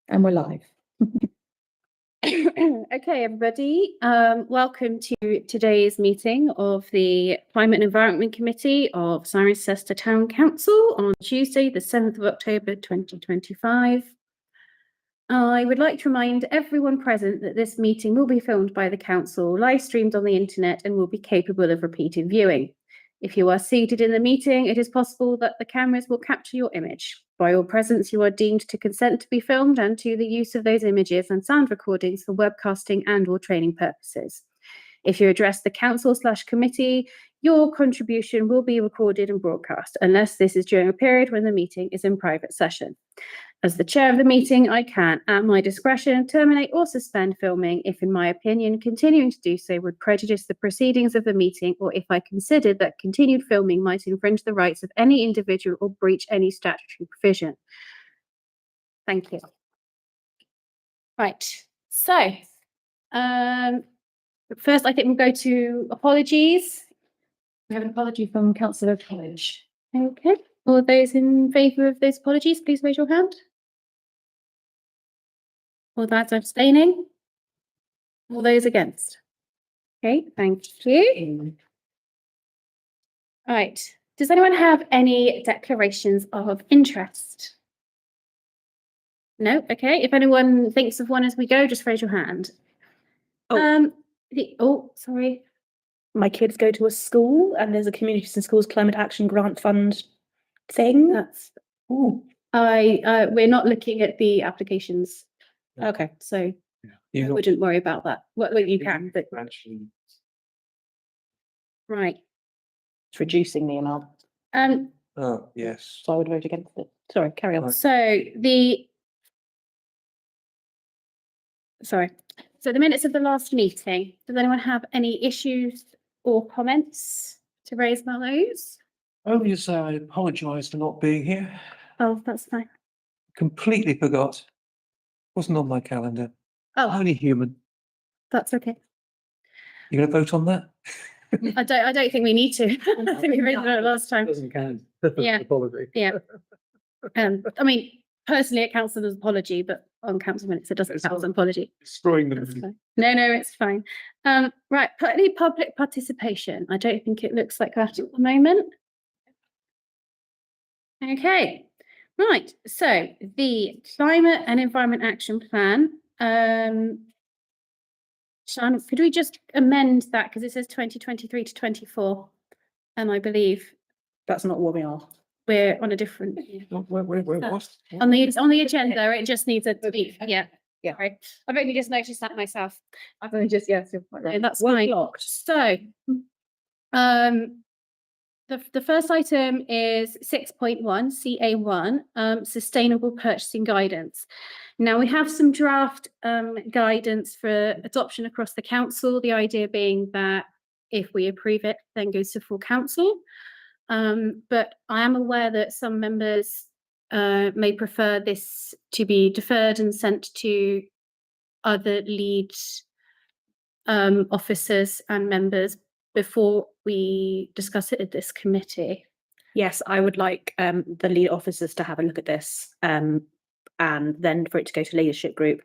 And we're live. Okay, everybody, welcome to today's meeting of the Climate and Environment Committee of Cirencester Town Council on Tuesday, the 7th of October 2025. I would like to remind everyone present that this meeting will be filmed by the Council, live streamed on the internet, and will be capable of repeated viewing. If you are seated in the meeting, it is possible that the cameras will capture your image. By your presence, you are deemed to consent to be filmed and to the use of those images and sound recordings for webcasting and/or training purposes. If you address the council/committee, your contribution will be recorded and broadcast, unless this is during a period when the meeting is in private session. As the chair of the meeting, I can, at my discretion, terminate or suspend filming if, in my opinion, continuing to do so would prejudice the proceedings of the meeting, or if I considered that continued filming might infringe the rights of any individual or breach any statutory provision. Thank you. Right, so first I think we'll go to apologies. We have an apology from Councillor College. Okay, all those in favour of those apologies, please raise your hand. All those abstaining? All those against? Okay, thank you. All right, does anyone have any declarations of interest? No, okay. If anyone thinks of one as we go, just raise your hand. Sorry. My kids go to a school and there's a Communities and Schools Climate Action Grant Fund thing. That's, we're not looking at the applications. Yeah. Okay, so I wouldn't worry about that. Well, you can, but right. It's reducing the amount. Oh, yes. So I would vote against it. Sorry, carry on. Right. So the minutes of the last meeting, does anyone have any issues or comments to raise about those? Only to say I apologise for not being here. Oh, that's fine. Completely forgot. Wasn't on my calendar. Oh, Only human. that's okay. You going to vote on that? I don't think we need to. I think we raised it last time. Doesn't count. Yeah. Apology. Yeah. I mean, personally, it counts as an apology, but on council minutes, it doesn't It's count as not- an apology. Destroying That's them. fine. No, it's fine. Right, any public participation? I don't think it looks like that at the moment. Okay, right. So the Climate and Environment Action Plan. Sean, could we just amend that because it says 2023 to 24, and I believe That's not what we are. we're on a different What? on the agenda. It just needs a tweak. Yeah. Yeah. Right. I've only just noticed that myself. I've only just, yes. No, that's Well fine. blocked. So, the first item is 6.1 CA1, sustainable purchasing guidance. Now we have some draft guidance for adoption across the council. The idea being that if we approve it, then goes to full council. But I am aware that some members may prefer this to be deferred and sent to other lead officers and members before we discuss it at this committee. Yes, I would like the lead officers to have a look at this and then for it to go to leadership group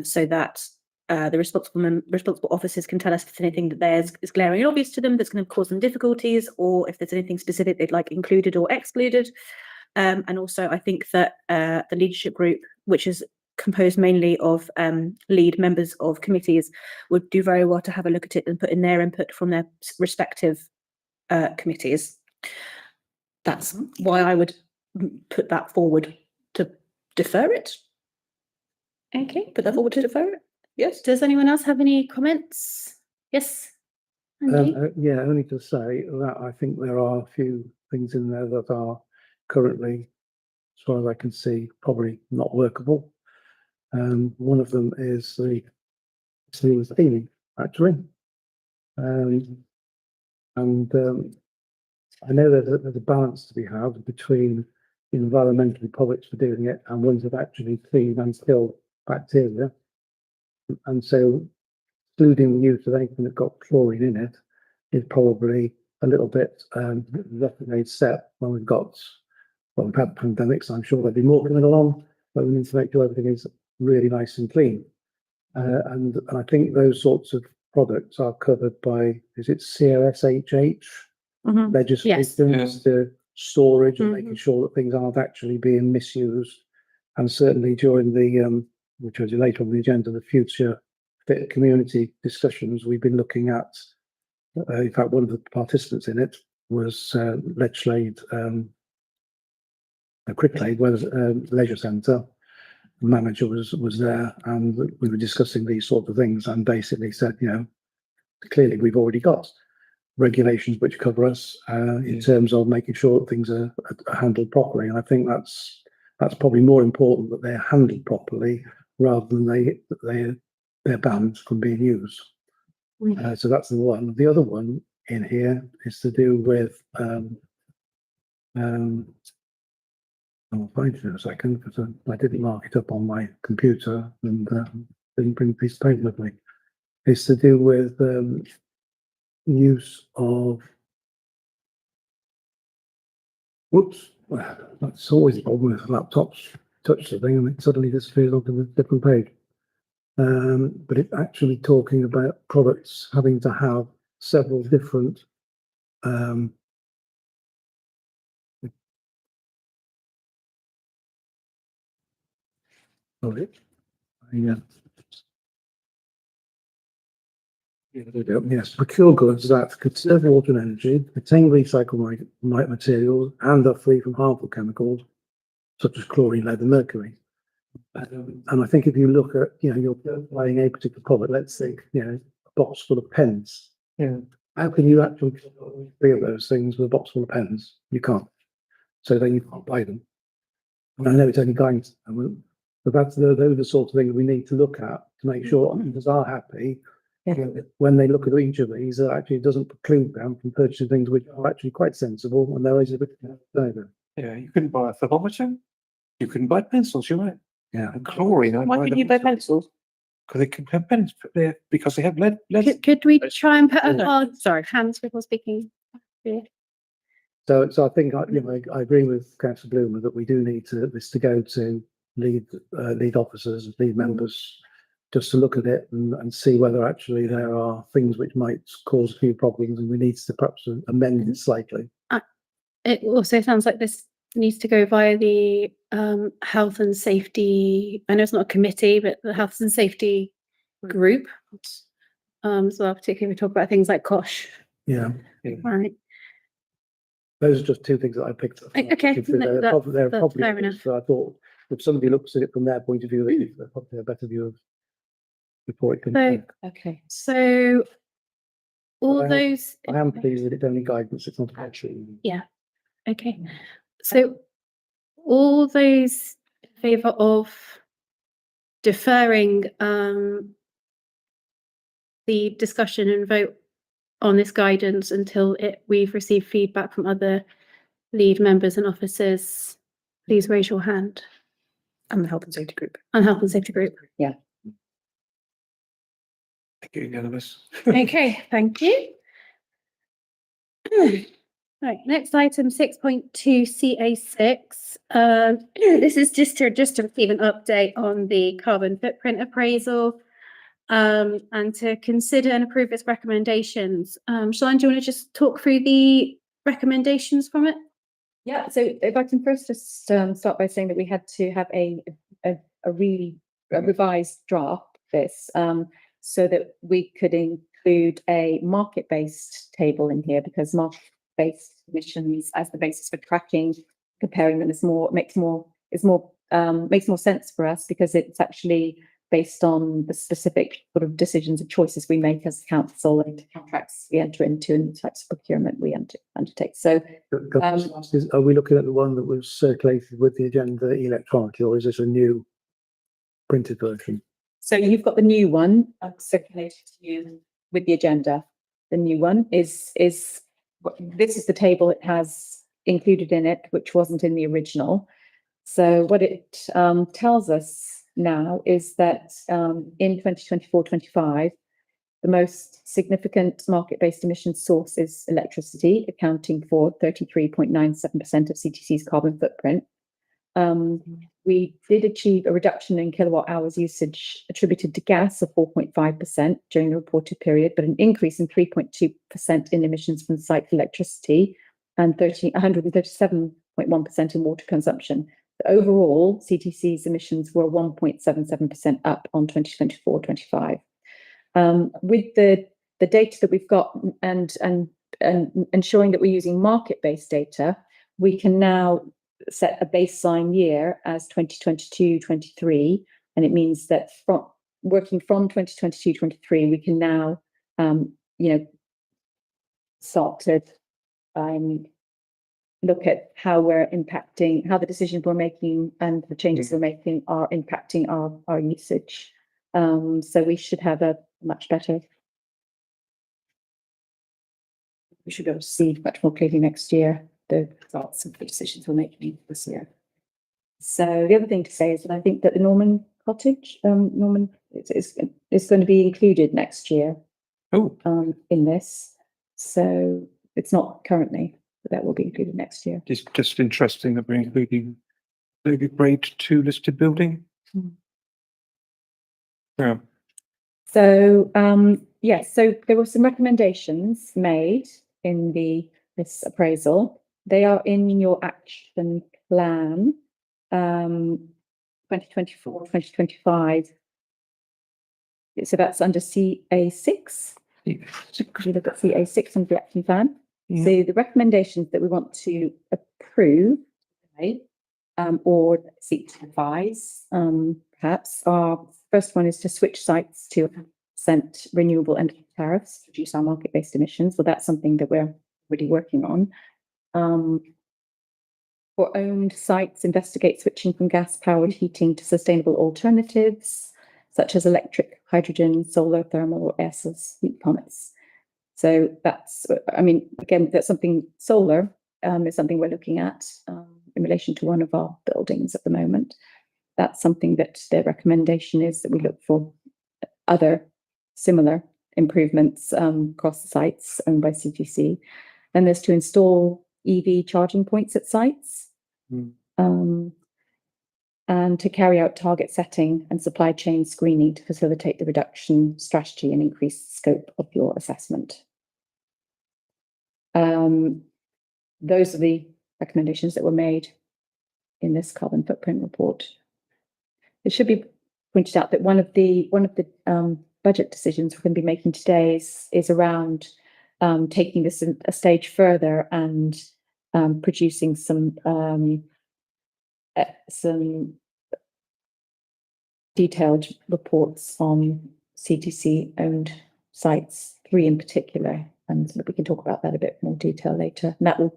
so that the responsible officers can tell us if there's anything that is glaring and obvious to them that's going to cause them difficulties, or if there's anything specific they'd like included or excluded. And also I think that the leadership group, which is composed mainly of lead members of committees, would do very well to have a look at it and put in their input from their respective committees. That's why I would put that forward to defer it. Okay. Put that forward to defer it. Yes. Does anyone else have any comments? Yes. Andy? Yeah, only to say that I think there are a few things in there that are currently, as far as I can see, probably not workable. One of them is the theming, actually. I know there's a balance to be had between environmentally products for doing it and ones that actually clean and kill bacteria. And so excluding the use of anything that's got chlorine in it is probably a little bit left set when we've had pandemics. I'm sure there'll be more coming along but we need to make sure everything is really nice and clean. And I think those sorts of products are covered by, is it COSHH legislations to storage and making sure that things aren't actually being misused. And certainly during the, which was later on the agenda, the future fit community discussions, we've been looking at, in fact, one of the participants in it was Ledglade, Cricklade, where the leisure centre manager was there, and we were discussing these sort of things, and basically said, you know, clearly we've already got regulations which cover us in terms of making sure that things are handled properly. And I think that's probably more important, that they're handled properly rather than they're banned from being used. So that's the one. The other one in here is to do with I'll find it in a second because I didn't mark it up on my computer and didn't bring a piece of paper with me. It's to do with use of, whoops, that's always a problem with laptops. Touch the thing and it suddenly disappears onto a different page. But it's actually talking about products having to have several different sorry. Yes, procure goods that conserve water and energy, contain recycled materials, and are free from harmful chemicals such as chlorine, lead, and mercury. And I think if you look at, you know, you're buying a particular product, let's think, you know, a box full of pens. Yeah. How can you actually three of those things with a box full of pens? You can't. So then you can't buy them. And I know it's only guidance, but those are the sort of things we need to look at to make sure owners are happy. When they look at each of these, it actually doesn't preclude them from purchasing things which are actually quite sensible, and there is a bit further. Yeah, you couldn't buy a thermometer. You couldn't buy pencils, you might. Yeah. And chlorine. Why couldn't you buy pencils? Because they can have pens there because they have lead. Could we try and put a hard, sorry, hands before speaking? So I think I agree with Councillor Bloomer that we do need this to go to lead officers, lead members, just to look at it and see whether actually there are things which might cause a few problems, and we need to perhaps amend it slightly. It also sounds like this needs to go via the health and safety. I know it's not a committee, but the health and safety group. So particularly we talk about things like COSH. Yeah. Right. Those are just two things that I picked up. Okay, They're probably fair enough. So I thought if somebody looks at it from their point of view, they're probably a better view of before it can. So, Okay. so all Well, those. I am pleased that it's only guidance, it's not actually. Yeah. Okay. So all those in favour of deferring the discussion and vote on this guidance until we've received feedback from other lead members and officers, please raise your hand. And the health and safety group. And health and safety group. Thank you, unanimous. Okay, thank you. Right, next item 6.2 CA6. This is just to receive an update on the carbon footprint appraisal and to consider and approve its recommendations. Shalane, do you want to just talk through the recommendations from it? Yeah, so if I can first just start by saying that we had to have a revised draft of this so that we could include a market-based table in here, because market-based emissions as the basis for tracking, comparing them makes more sense for us, because it's actually based on the specific sort of decisions and choices we make as council and contracts we enter into and the types of procurement we undertake. So Are we looking at the one that was circulated with the agenda electronically, or is this a new printed version? So you've got the new one circulated to you with the agenda. The new one is this is the table it has included in it, which wasn't in the original. So what it tells us now is that in 2024-25, the most significant market-based emission source is electricity, accounting for 33.97% of CTC's carbon footprint. we did achieve a reduction in kilowatt hours usage attributed to gas of 4.5% during the reported period, but an increase in 3.2% in emissions from site electricity and 137.1% in water consumption. Overall, CTC's emissions were 1.77% up on 2024-25. With the data that we've got and ensuring that we're using market-based data, we can now set a baseline year as 2022-23, and it means that from working from 2022-23, we can now, start to look at how we're impacting, how the decisions we're making and the changes we're making are impacting our usage. So we should have a much better. We should be able to see much more clearly next year the results of the decisions we're making this year. So the other thing to say is that I think that the Norman cottage, is going to be included next year. Oh, In this, so it's not currently, but that will be included next year. it's just interesting that we're including the grade 2 listed building. Yeah. So, yes, so there were some recommendations made in this appraisal. They are in your action plan, 2024-2025. So that's under CA6. If you look at CA6 under the action plan. Yeah. So the recommendations that we want to approve, right, or seek to advise, perhaps, are first one is to switch sites to 100% renewable energy tariffs, reduce our market-based emissions. Well, that's something that we're already working on. For owned sites, investigate switching from gas-powered heating to sustainable alternatives, such as electric, hydrogen, solar, thermal, or air source heat pumps. So that's, I mean, again, that's something, solar is something we're looking at in relation to one of our buildings at the moment. That's something that their recommendation is that we look for other similar improvements across the sites owned by CTC. Then there's to install EV charging points at sites. And to carry out target setting and supply chain screening to facilitate the reduction strategy and increase the scope of your assessment. Those are the recommendations that were made in this carbon footprint report. It should be pointed out that one of the budget decisions we're going to be making today is around taking this a stage further and producing some detailed reports on CTC owned sites, 3 in particular, and we can talk about that a bit more detail later. And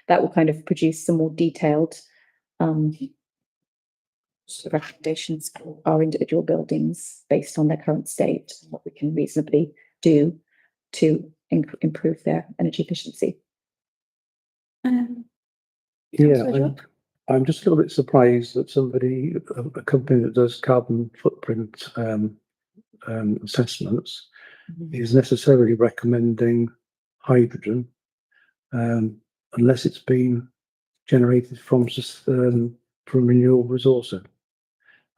that will kind of produce some more detailed recommendations for our individual buildings based on their current state and what we can reasonably do to improve their energy efficiency. Yeah, I'm just a little bit surprised that a company that does carbon footprint assessments is necessarily recommending hydrogen, unless it's been generated from renewable resources.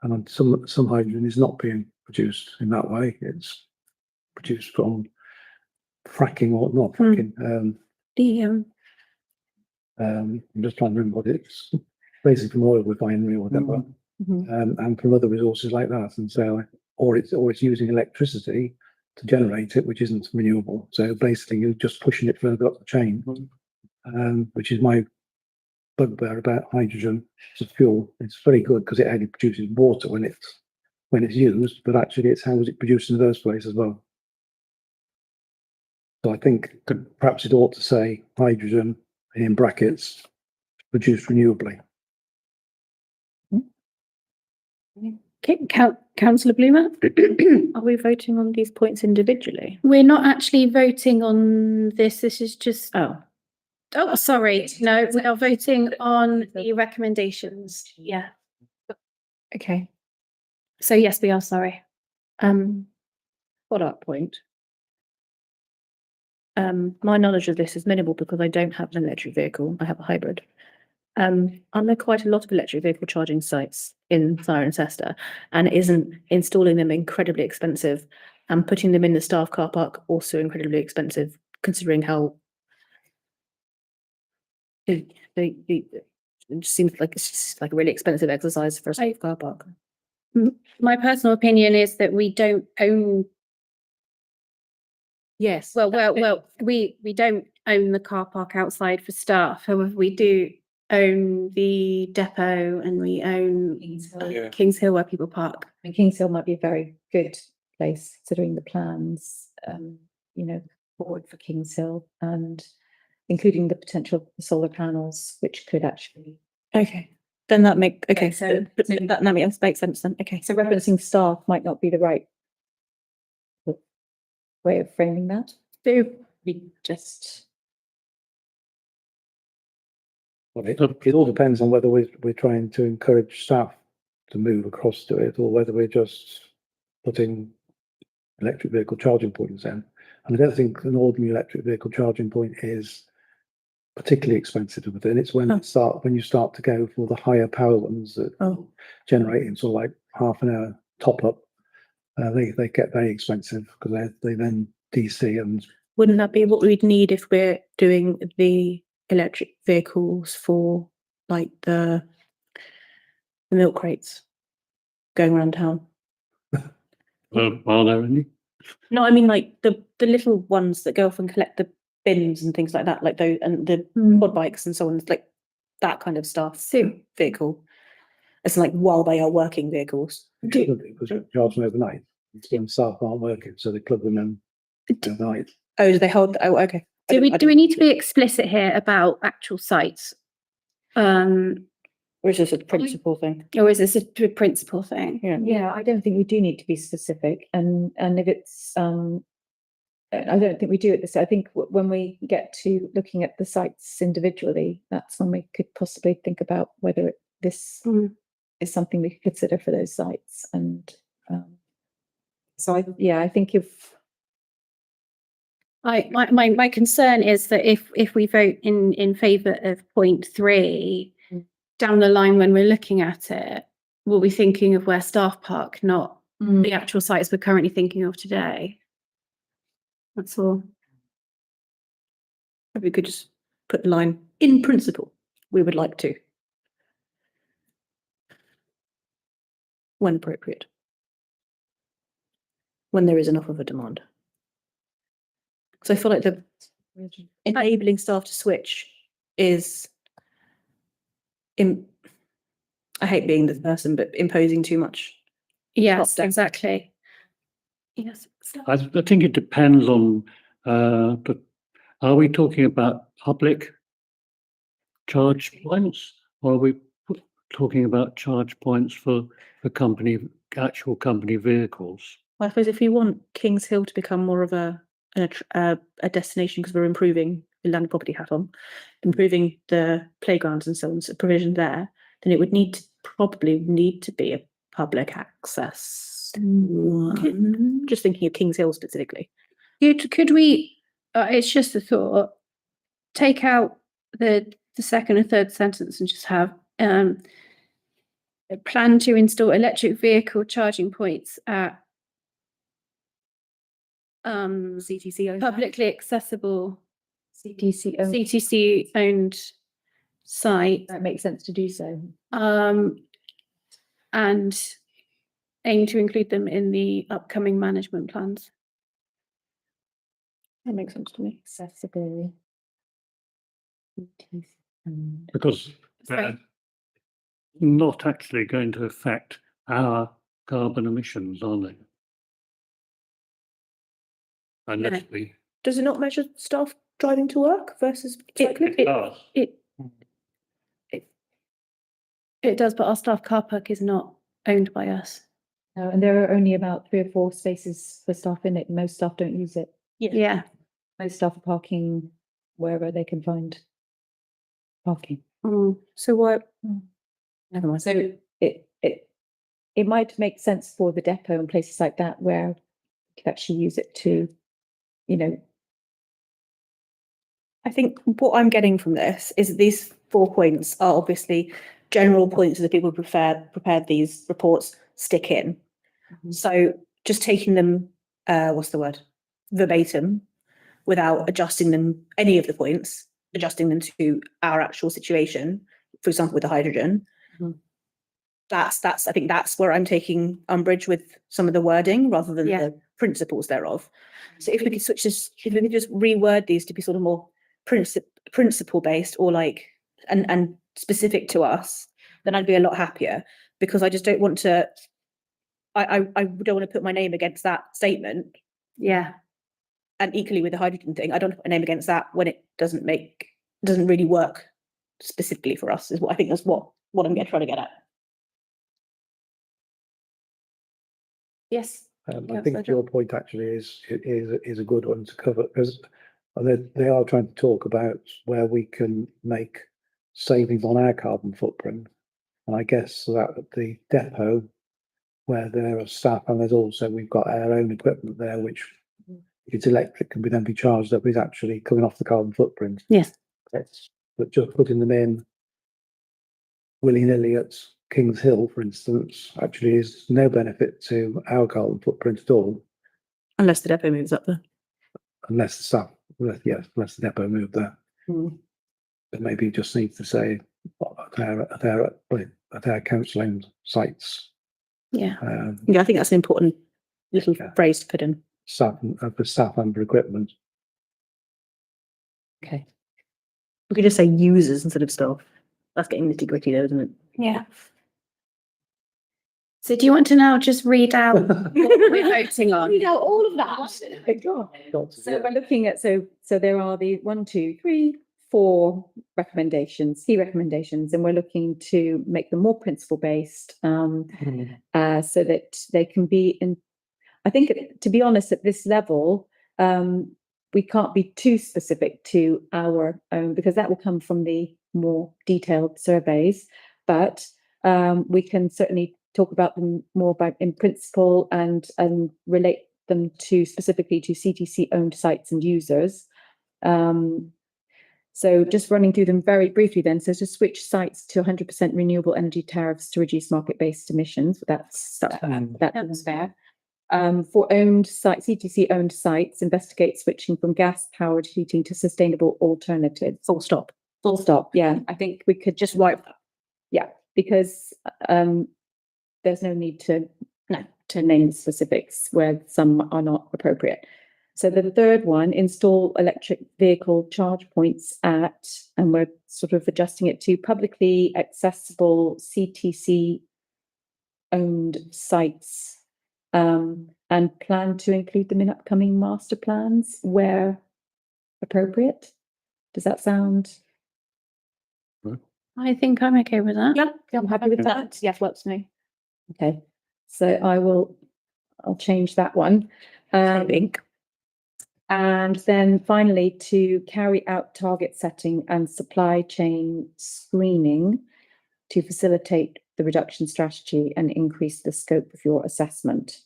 And some hydrogen is not being produced in that way. It's produced from fracking or not fracking. I'm just trying to remember what it's basically from oil refinery or whatever, and from other resources like that. And so, or it's using electricity to generate it, which isn't renewable. So basically, you're just pushing it further up the chain, which is my bugbear about hydrogen as a fuel. It's very good because it only produces water when it's used, but actually, it's how was it produced in the first place as well. So I think perhaps it ought to say hydrogen in brackets produced renewably. Okay, Councillor Bloomer, are we voting on these points individually? We're not actually voting on this. This is just, oh, sorry. No, we are voting on the recommendations. Yeah. Okay. So yes, we are, sorry. Follow-up point. My knowledge of this is minimal because I don't have an electric vehicle. I have a hybrid. Aren't there quite a lot of electric vehicle charging sites in Cirencester? And isn't installing them incredibly expensive and putting them in the staff car park also incredibly expensive, considering how it just seems like it's just like a really expensive exercise for a staff car park. My personal opinion is that we don't own, Yes. we don't own the car park outside for staff. However, we do own the depot and we own Yeah. Kings Hill where people park. I mean, Kings Hill might be a very good place considering the plans, you know, forward for Kings Hill and including the potential for solar panels, which could actually. Okay, then that make, okay, so- that makes sense then, okay. So referencing staff might not be the right way of framing that. So we just. Well, it all depends on whether we're trying to encourage staff to move across to it, or whether we're just putting electric vehicle charging points in. And I don't think an ordinary electric vehicle charging point is particularly expensive with it. It's when you start to go for the higher power ones that generate in sort of like half an hour top up. They get very expensive because they then DC and. Wouldn't that be what we'd need if we're doing the electric vehicles for like the milk crates going around town? Are there any? No, I mean like the little ones that go off and collect the bins and things like that, like those and the quad bikes and so on, like that kind of stuff. Vehicle. It's like while they are working vehicles. Because you charge them overnight. When staff aren't working, so they plug them in overnight. Oh, do they hold? Oh, okay. Do we need to be explicit here about actual sites? Or is this a principal thing? Or is this a principal thing? Yeah, I don't think we do need to be specific, and if it's, I don't think we do at this. I think when we get to looking at the sites individually, that's when we could possibly think about whether this is something we could consider for those sites. And so I think if my concern is that if we vote in favour of point 3 down the line when we're looking at it, we'll be thinking of where staff park, not the actual sites we're currently thinking of today. That's all. If we could just put the line in principle, we would like to. When appropriate. When there is enough of a demand. So I feel like the enabling staff to switch is I hate being this person, but imposing too much. Yes, Top-down. exactly. Yes. I think it depends on, but are we talking about public charge points, or are we talking about charge points for actual company vehicles? Well, I suppose if we want Kings Hill to become more of a destination, because we're improving the land and property hat on, improving the playgrounds and so on, so provision there, then it would probably need to be a public access one. Just thinking of Kings Hill specifically. Could we, it's just a thought, take out the second and third sentence and just have plan to install electric vehicle charging points at CTC owned. publicly accessible CTC CTC owned site, that makes sense to do so. and aim to include them in the upcoming management plans. That makes sense to me. Accessibility. Because they're not actually going to affect our carbon emissions, are they? Unless we. Does it not measure staff driving to work versus cycling? It does, but our staff car park is not owned by us. No, and there are only about 3 or 4 spaces for staff in it. Most staff don't use it. Yeah. Most staff are parking wherever they can find parking. So what? Never mind. So it might make sense for the depot and places like that where you could actually use it to, you know. I think what I'm getting from this is these 4 points are obviously general points that the people who prepared these reports stick in. So just taking them, verbatim, without adjusting them, any of the points, adjusting them to our actual situation, for example, with the hydrogen. I think that's where I'm taking umbrage with some of the wording rather than the principles thereof. So if we could switch this, if we could just reword these to be sort of more principle based or like and specific to us, then I'd be a lot happier, because I just don't want to. I don't want to put my name against that statement. Yeah. And equally with the hydrogen thing, I don't put a name against that when it doesn't really work specifically for us, is what I think that's what I'm trying to get at. Yes. I think your point actually is a good one to cover, because they are trying to talk about where we can make savings on our carbon footprint. And I guess that at the depot, where there are staff, and we've got our own equipment there, which it's electric, can then be charged up, is actually coming off the carbon footprint. Yes. But just putting them in willy-nilly at Kings Hill, for instance, actually is no benefit to our carbon footprint at all. Unless the depot moves up there. Unless the depot moved there. But maybe it just needs to say at our council-owned sites. Yeah. I think that's an important little phrase to put in. Staff and equipment. Okay. We could just say users instead of staff. That's getting nitty-gritty though, isn't it? Yeah. So do you want to now just read out what we're voting on? Read out all of that. So we're looking at, so there are the 1, 2, 3, 4 recommendations, key recommendations, and we're looking to make them more principle based, so that they can be in. I think, to be honest, at this level, we can't be too specific to our own, because that will come from the more detailed surveys. But we can certainly talk about them more in principle and relate them specifically to CTC owned sites and users. So just running through them very briefly then. So to switch sites to 100% renewable energy tariffs to reduce market-based emissions, that's fair. For owned sites, CTC owned sites, investigate switching from gas-powered heating to sustainable alternatives. Full stop. Full stop. Yeah, I think we could just wipe that. Yeah, because there's no need to name specifics where some are not appropriate. So the third one, install electric vehicle charge points at, and we're sort of adjusting it to publicly accessible CTC owned sites, and plan to include them in upcoming master plans where appropriate. Does that sound? I think I'm okay with that. Yeah, I'm happy with that. Yes, works for me. Okay, so I'll change that one. And then finally, to carry out target setting and supply chain screening to facilitate the reduction strategy and increase the scope of your assessment.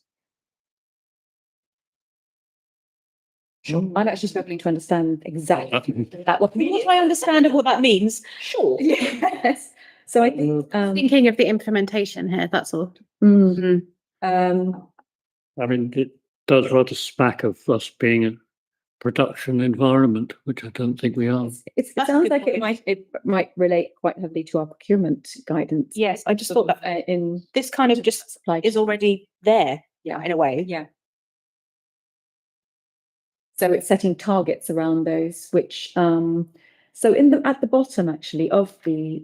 I'm actually struggling to understand exactly that. What I understand of what that means. Sure. Yes. So I think Thinking of the implementation here, that's all. I mean, it does rather smack of us being a production environment, which I don't think we are. it sounds like it might relate quite heavily to our procurement guidance. Yes, I just thought that in this kind of just supply is already there. Yeah. In a way. Yeah. So it's setting targets around those, which so at the bottom actually of the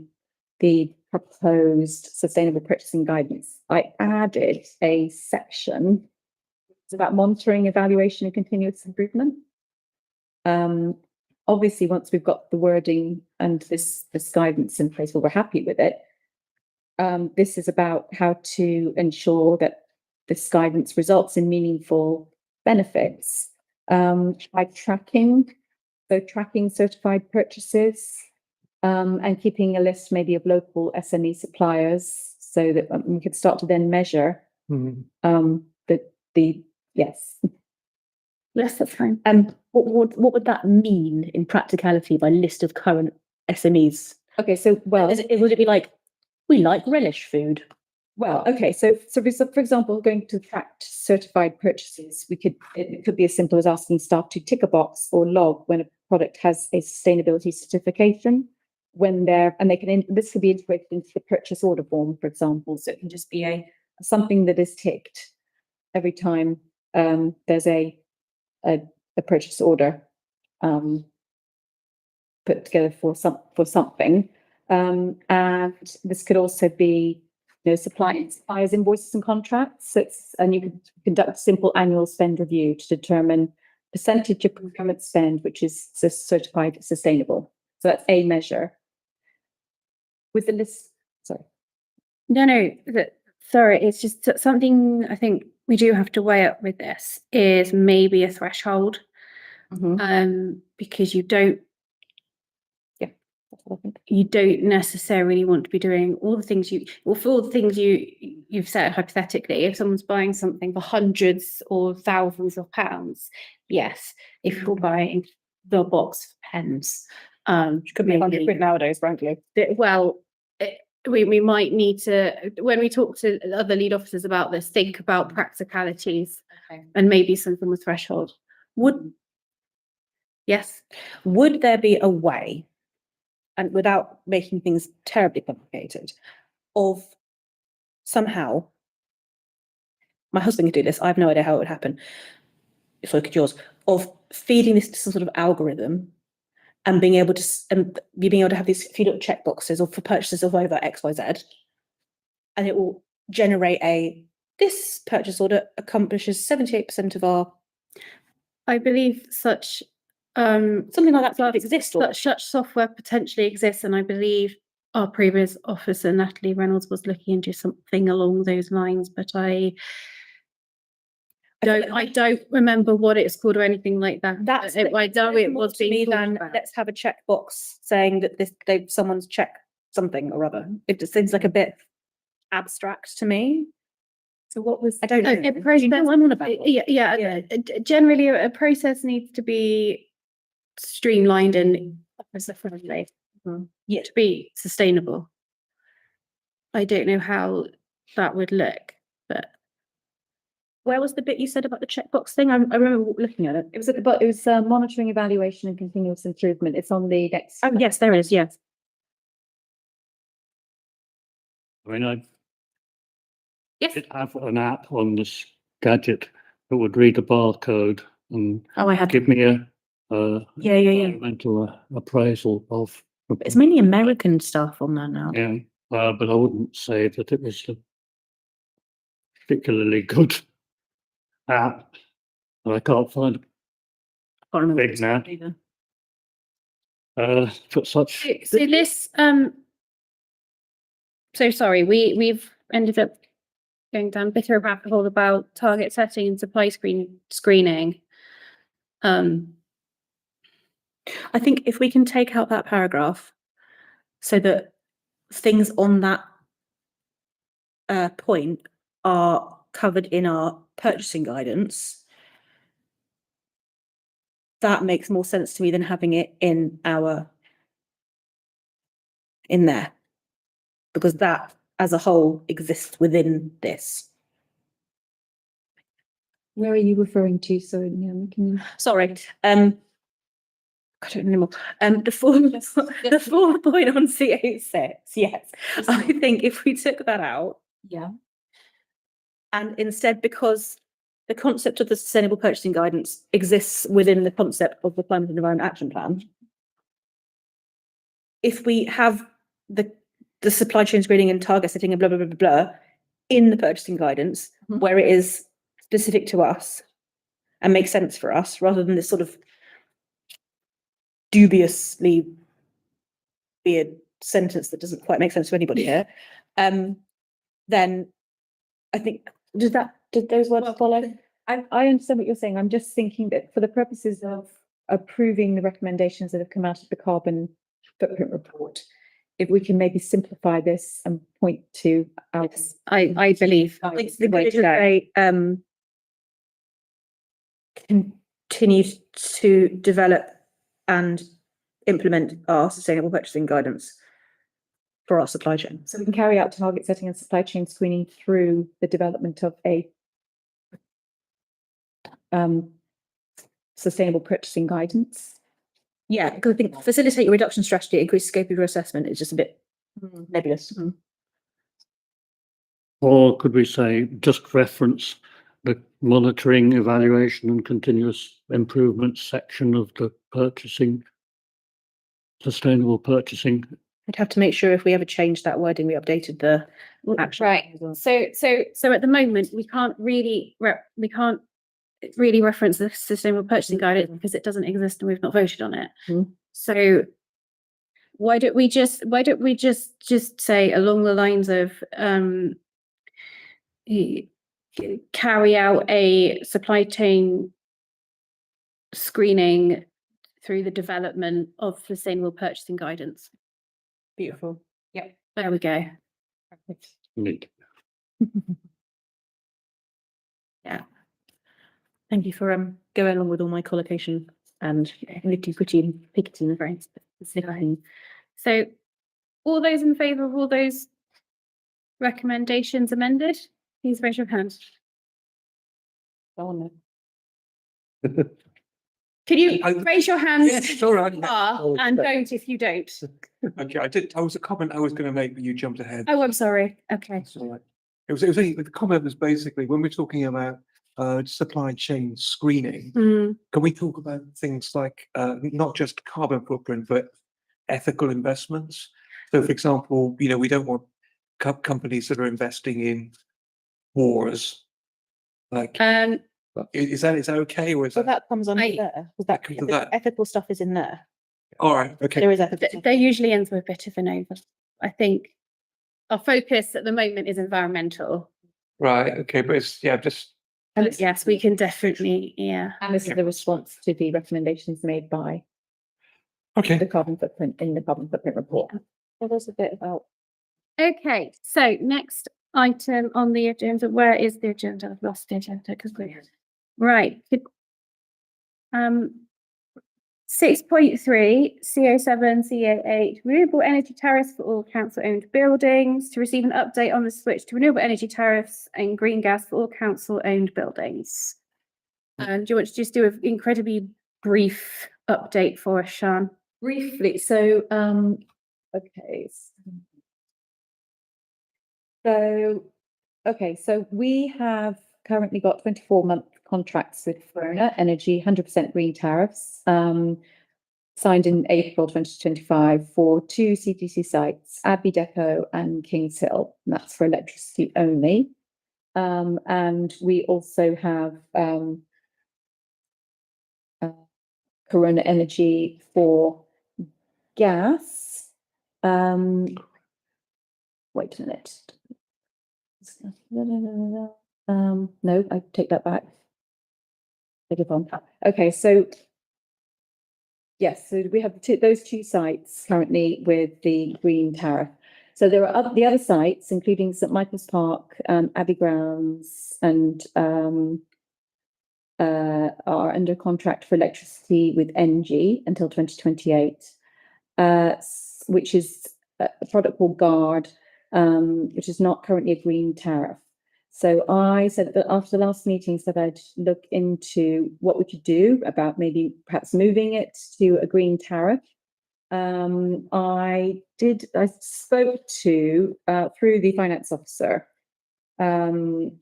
proposed sustainable purchasing guidance, I added a section. It's about monitoring, evaluation, and continuous improvement. Obviously, once we've got the wording and this guidance in place, we're happy with it. This is about how to ensure that this guidance results in meaningful benefits by tracking certified purchases, and keeping a list maybe of local SME suppliers, so that we could start to then measure Yes, that's fine. And what would that mean in practicality by list of current SMEs? Okay, so, well. Would it be like, we like relish food? Well, okay, so for example, going to track certified purchases, it could be as simple as asking staff to tick a box or log when a product has a sustainability certification. This could be integrated into the purchase order form, for example, so it can just be something that is ticked every time there's a purchase order put together for something. And this could also be, suppliers invoices and contracts. And you can conduct a simple annual spend review to determine percentage of procurement spend which is certified sustainable. So that's a measure. With the list, sorry. Sorry, it's just something I think we do have to weigh up with this is maybe a threshold. Because you don't necessarily want to be doing all the things for all the things you've said hypothetically. If someone's buying something for hundreds or thousands of pounds, yes. If you're buying the box of pens, Could be £100 nowadays, frankly. We might need to, when we talk to other lead officers about this, think about practicalities and maybe something with threshold. Would there be a way, and without making things terribly complicated, of somehow, my husband could do this, I have no idea how it would happen, if I could yours, of feeding this to some sort of algorithm and being able to have these few little check boxes or for purchases of over XYZ, and it will generate this purchase order accomplishes 78% of our. I believe such something like that could exist. Such software potentially exists, and I believe our previous officer Natalie Reynolds was looking into something along those lines, but I don't remember what it's called or anything like that. I know it was being then let's have a checkbox saying that someone's checked something or other. It just seems like a bit abstract to me. So what was? I don't know. Generally, a process needs to be streamlined and friendly to be sustainable. I don't know how that would look, but where was the bit you said about the checkbox thing? I remember looking at it. It was monitoring, evaluation, and continuous improvement. It's on the next. Oh yes, there is. Yes. I mean, I did have an app on this gadget that would read the barcode and give me a environmental appraisal of. It's mainly American stuff on there now. Yeah, but I wouldn't say that it was a particularly good app. And I can't find it big now. For such. So this so sorry, we've ended up going down a bit of a rabbit hole about target setting and supply screening. I think if we can take out that paragraph so that things on that point are covered in our purchasing guidance, that makes more sense to me than having it in there, because that as a whole exists within this. Where are you referring to? Sorry, Sorry. I don't know anymore. The fourth point on C86, yes. I think if we took that out. Yeah. And instead, because the concept of the sustainable purchasing guidance exists within the concept of the Climate and Environment Action Plan, if we have the supply chain screening and target setting and blah, blah, blah, blah, blah in the purchasing guidance, where it is specific to us and makes sense for us, rather than this sort of dubiously weird sentence that doesn't quite make sense to anybody here, then I think, did those words follow? I understand what you're saying. I'm just thinking that for the purposes of approving the recommendations that have come out of the carbon footprint report, if we can maybe simplify this and point to our. Yes, I believe it's the way to say, continue to develop and implement our sustainable purchasing guidance. for our supply chain. So we can carry out target setting and supply chain screening through the development of a sustainable purchasing guidance. Yeah, because I think facilitate your reduction strategy, increase scope of your assessment is just a bit nebulous. Or could we say just reference the monitoring, evaluation and continuous improvement section of the purchasing, sustainable purchasing? I'd have to make sure if we ever changed that wording, we updated the action. Right. as well. So at the moment, we can't really reference the sustainable purchasing guidance because it doesn't exist and we've not voted on it. So why don't we just say along the lines of carry out a supply chain screening through the development of sustainable purchasing guidance. Beautiful. Yep. There we go. Neat. Yeah. Thank you for going along with all my collocation and nitty-gritty and picketing the brains. So all those in favour of all those recommendations amended, please raise your hand. Can you raise your hands? Yes, it's all right. And don't if you don't. Okay, I was a comment I was going to make, but you jumped ahead. Oh, I'm sorry. Okay. It's all right. It was only, the comment was basically, when we're talking about supply chain screening, can we talk about things like not just carbon footprint, but ethical investments? So for example, we don't want companies that are investing in wars. Like, is that okay, or is So that that comes under I- there. Was that Comes under the that. ethical stuff is in there? all right? Okay. There is ethical stuff. They usually ends with a bit of an over. I think our focus at the moment is environmental. Right. Okay. But it's just. But yes, we can definitely, yeah. And this is the response to the recommendations made by the Okay. carbon footprint in the carbon footprint report. There was a bit about. Okay, so next item on the agenda, where is the agenda? I've lost the agenda because we, right. 6.3, CO7, CO8, renewable energy tariffs for all council-owned buildings, to receive an update on the switch to renewable energy tariffs and green gas for all council-owned buildings. Do you want to just do an incredibly brief update for us, Sian? Briefly, so, okay. So we have currently got 24-month contracts with Verona Energy, 100% green tariffs, signed in April 2025 for 2 CTC sites, Abbey Depot and Kings Hill. And that's for electricity only. And we also have Corona Energy for gas. Wait a minute. No, I take that back. Beg your pardon. Okay, so yes, so we have those 2 sites currently with the green tariff. So there are the other sites, including St Michael's Park, Abbey Grounds, and are under contract for electricity with NG until 2028, which is a product called Guard, which is not currently a green tariff. So I said that after the last meeting, said I'd look into what we could do about maybe perhaps moving it to a green tariff. I spoke to, through the finance officer, to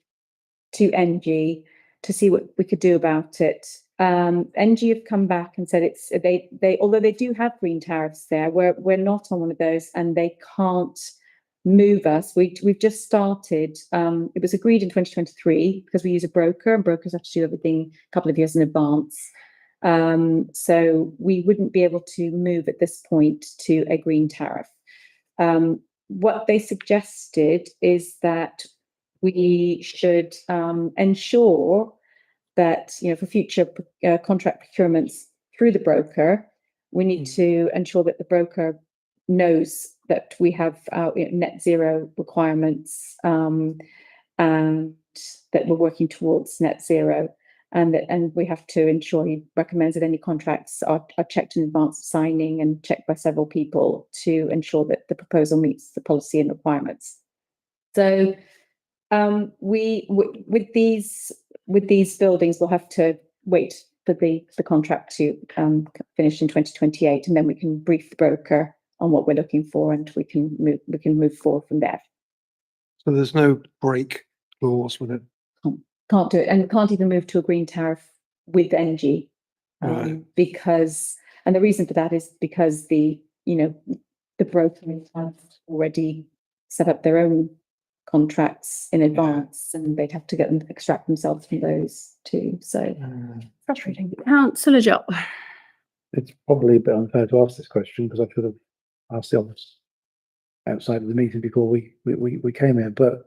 NG to see what we could do about it. NG have come back and said they although they do have green tariffs there, we're not on one of those and they can't move us. We've just started. It was agreed in 2023 because we use a broker and brokers have to do everything a couple of years in advance. So we wouldn't be able to move at this point to a green tariff. What they suggested is that we should ensure that, for future contract procurements through the broker, we need to ensure that the broker knows that we have net zero requirements and that we're working towards net zero. and we have to ensure he recommends that any contracts are checked in advance of signing and checked by several people to ensure that the proposal meets the policy and requirements. So with these buildings, we'll have to wait for the contract to finish in 2028, and then we can brief the broker on what we're looking for, and we can move forward from there. So there's no break clause with it. Can't do it, and can't even move to a green tariff with energy, Right. because, and the reason for that is because the broker have already set up their own contracts in advance, and they'd have to extract themselves from those too. So frustrating. Councillor Job. It's probably a bit unfair to ask this question because I should have asked the office outside of the meeting before we came here. But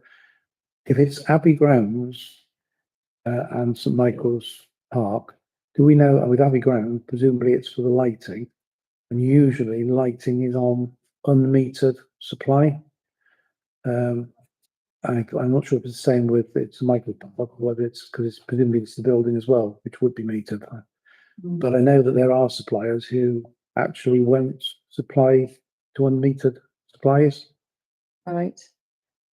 if it's Abbey Grounds and St Michael's Park, do we know, with Abbey Grounds, presumably it's for the lighting, and usually lighting is on unmetered supply. I'm not sure if it's the same with St Michael's Park, or whether it's because it's presumably it's the building as well, which would be metered. But I know that there are suppliers who actually won't supply to unmetered suppliers. Right.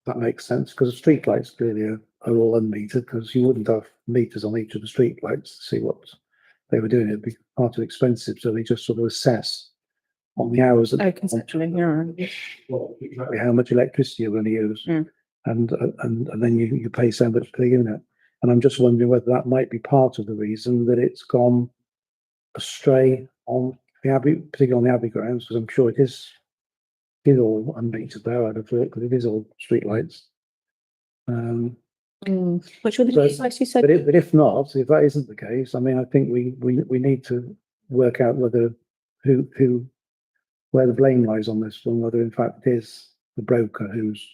That makes sense, because the street lights clearly are all unmetered, because you wouldn't have meters on each of the street lights to see what they were doing. It'd be far too expensive, so they just sort of assess on the hours that conceptually, yeah. exactly how much electricity you're going to use, and then you pay so much per unit. And I'm just wondering whether that might be part of the reason that it's gone astray on the Abbey, particularly on the Abbey Grounds, because I'm sure it is all unmetered there, I'd have thought, because it is all street lights. Which were the So- lights you said? But if not, if that isn't the case, I mean, I think we need to work out whether where the blame lies on this one, whether in fact it is the broker who's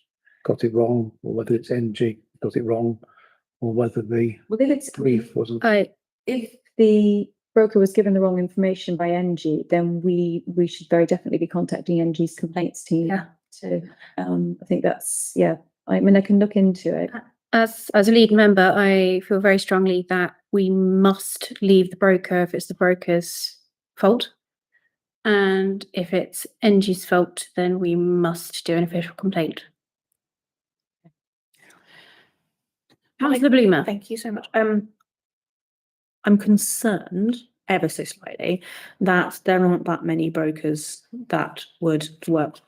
got it wrong, or whether it's NG got it wrong, or whether the Well, if it's brief wasn't. if the broker was given the wrong information by NG, then we should very definitely be contacting NG's complaints team. Yeah. To I think that's, yeah. I mean, I can look into it. As a lead member, I feel very strongly that we must leave the broker if it's the broker's fault. And if it's NG's fault, then we must do an official complaint. Councillor Bloomer. Thank you so much. I'm concerned ever so slightly that there aren't that many brokers that would work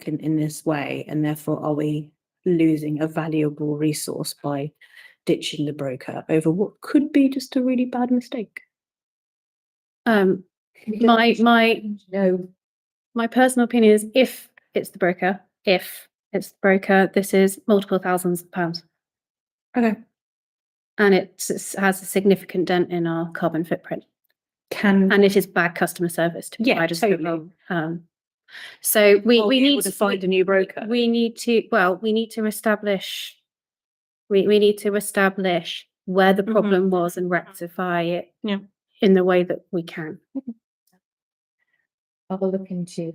in this way, and therefore are we losing a valuable resource by ditching the broker over what could be just a really bad mistake? My No, my personal opinion is if it's the broker, this is multiple thousands of pounds. Okay. And it has a significant dent in our carbon footprint. Can And it is bad customer service to Yeah, provide us totally. with, so we be need able to find a new broker? We need to establish where the problem was and rectify it Yeah. in the way that we can. I'll look into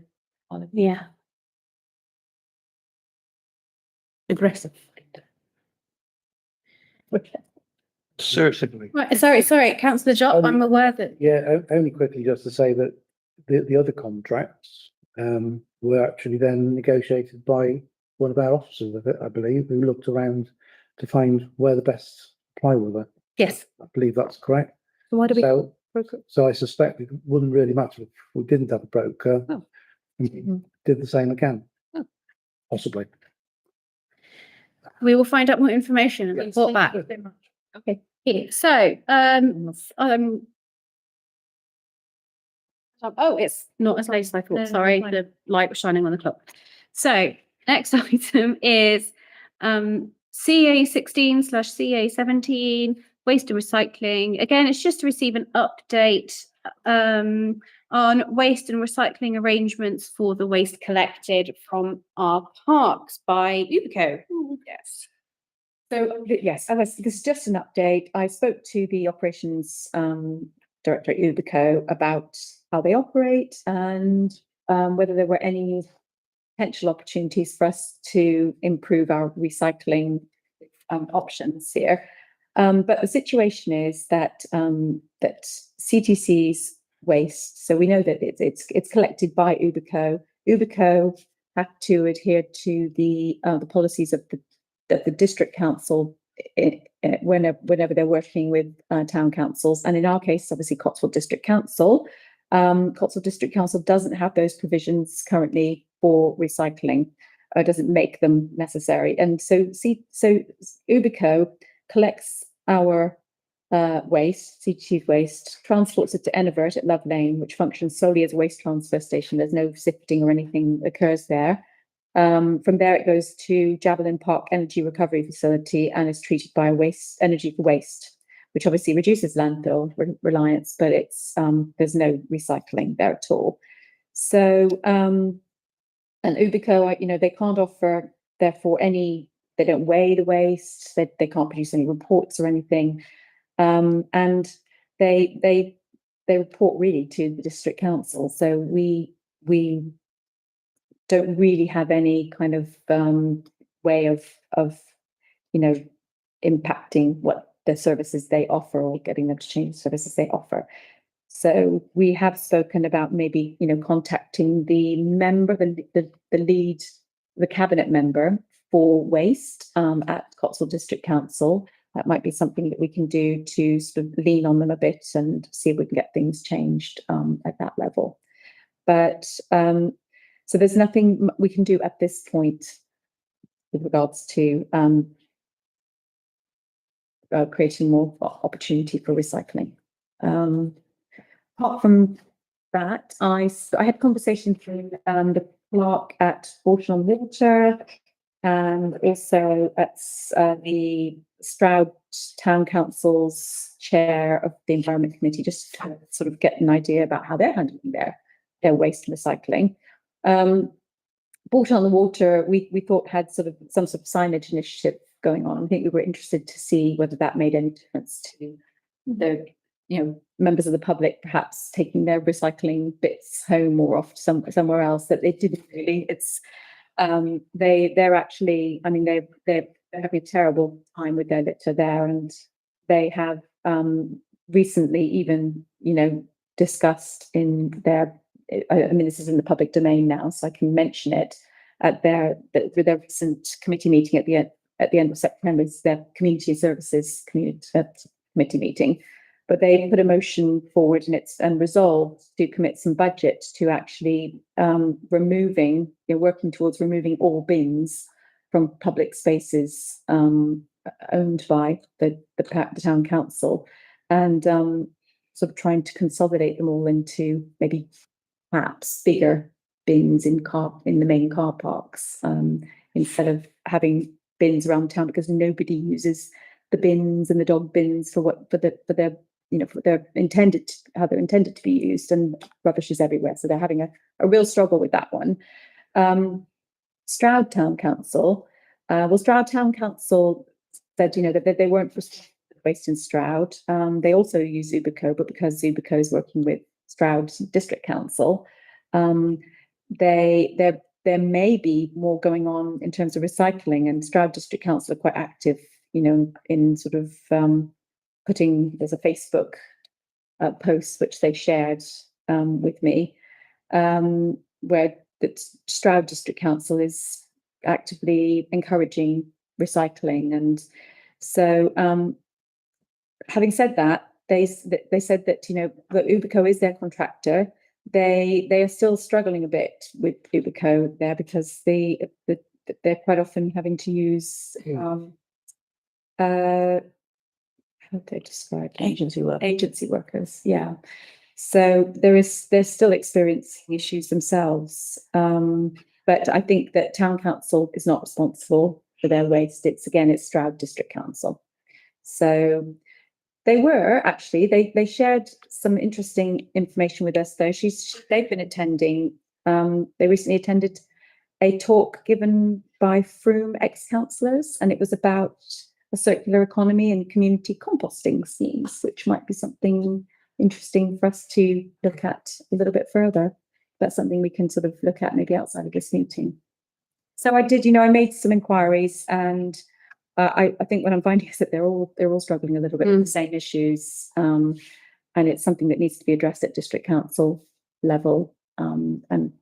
all of it. Yeah. aggressive? Certainly. Right, sorry, Councillor Jott, I'm aware that Yeah, only quickly just to say that the other contracts were actually then negotiated by one of our officers of it, I believe, who looked around to find where the best supply were. yes. I believe that's correct. So why do we? So I suspect it wouldn't really matter if we didn't have a broker. Oh. And did the same again. Oh. Possibly. We will find out more information and Yes, report back. thank you. Okay, here, so, oh, it's not as late as I No, thought, sorry, fine. the light was shining on the clock. So, next item is, CA 16/CA 17, waste and recycling. Again, it's just to receive an update, on waste and recycling arrangements for the waste collected from our parks by Ubico. Yes. So, yes, this is just an update. I spoke to the operations director at Ubico about how they operate and whether there were any potential opportunities for us to improve our recycling options here. But the situation is that that CTC's waste, so we know that it's collected by Ubico. Ubico have to adhere to the policies of the district council whenever they're working with town councils, and in our case, obviously Cotswold District Council. Cotswold District Council doesn't have those provisions currently for recycling. Doesn't make them necessary, and so Ubico collects our waste, CTC waste, transports it to Enivert at Love Lane, which functions solely as a waste transfer station. There's no sifting or anything that occurs there. From there, it goes to Javelin Park Energy Recovery Facility and is treated by energy for waste, which obviously reduces landfill reliance, but it's there's no recycling there at all. So, and Ubico, they can't offer, therefore, they don't weigh the waste, they can't produce any reports or anything. And they report really to the district council. So we don't really have any kind of way of impacting what the services they offer or getting them to change the services they offer. So we have spoken about maybe, contacting the member, the lead, the cabinet member for waste at Cotswold District Council. That might be something that we can do to sort of lean on them a bit and see if we can get things changed at that level. But so there's nothing we can do at this point with regards to creating more opportunity for recycling. Apart from that, I had conversations with the clerk at Bolton-on-Water and also at the Stroud Town Council's chair of the Environment Committee, just to sort of get an idea about how they're handling their waste recycling. Bolton-on-Water, we thought had sort of some sort of signage initiative going on. I think we were interested to see whether that made any difference to the members of the public perhaps taking their recycling bits home or off to somewhere else. That they didn't really. It's they're actually, I mean, they're having a terrible time with their litter there, and they have recently even discussed in their, I mean, this is in the public domain now, so I can mention it at their recent committee meeting at the end of September. It's their community services committee meeting. But they put a motion forward and resolved to commit some budget to actually working towards removing all bins from public spaces owned by the town council, and sort of trying to consolidate them all into maybe perhaps bigger bins in the main car parks, instead of having bins around town, because nobody uses the bins and the dog bins for they're intended to be used, and rubbish is everywhere. So they're having a real struggle with that one. Stroud Town Council, Stroud Town Council said, that they weren't responsible for waste in Stroud. They also use Ubico, but because Ubico is working with Stroud District Council, there may be more going on in terms of recycling, and Stroud District Council are quite active, in sort of there's a Facebook post which they shared with me, where the Stroud District Council is actively encouraging recycling. And so having said that, they said that that Ubico is their contractor. They are still struggling a bit with Ubico there, because they're quite often having to use how do they describe agency workers, yeah. So they're still experiencing issues themselves, but I think that town council is not responsible for their waste. It's Stroud District Council. So they shared some interesting information with us, though. They've been attending, they recently attended a talk given by Froome ex-councillors, and it was about a circular economy and community composting schemes, which might be something interesting for us to look at a little bit further. That's something we can sort of look at maybe outside of this meeting. So I did, I made some inquiries, and I think what I'm finding is that they're all struggling a little bit with the same issues. And it's something that needs to be addressed at district council level. And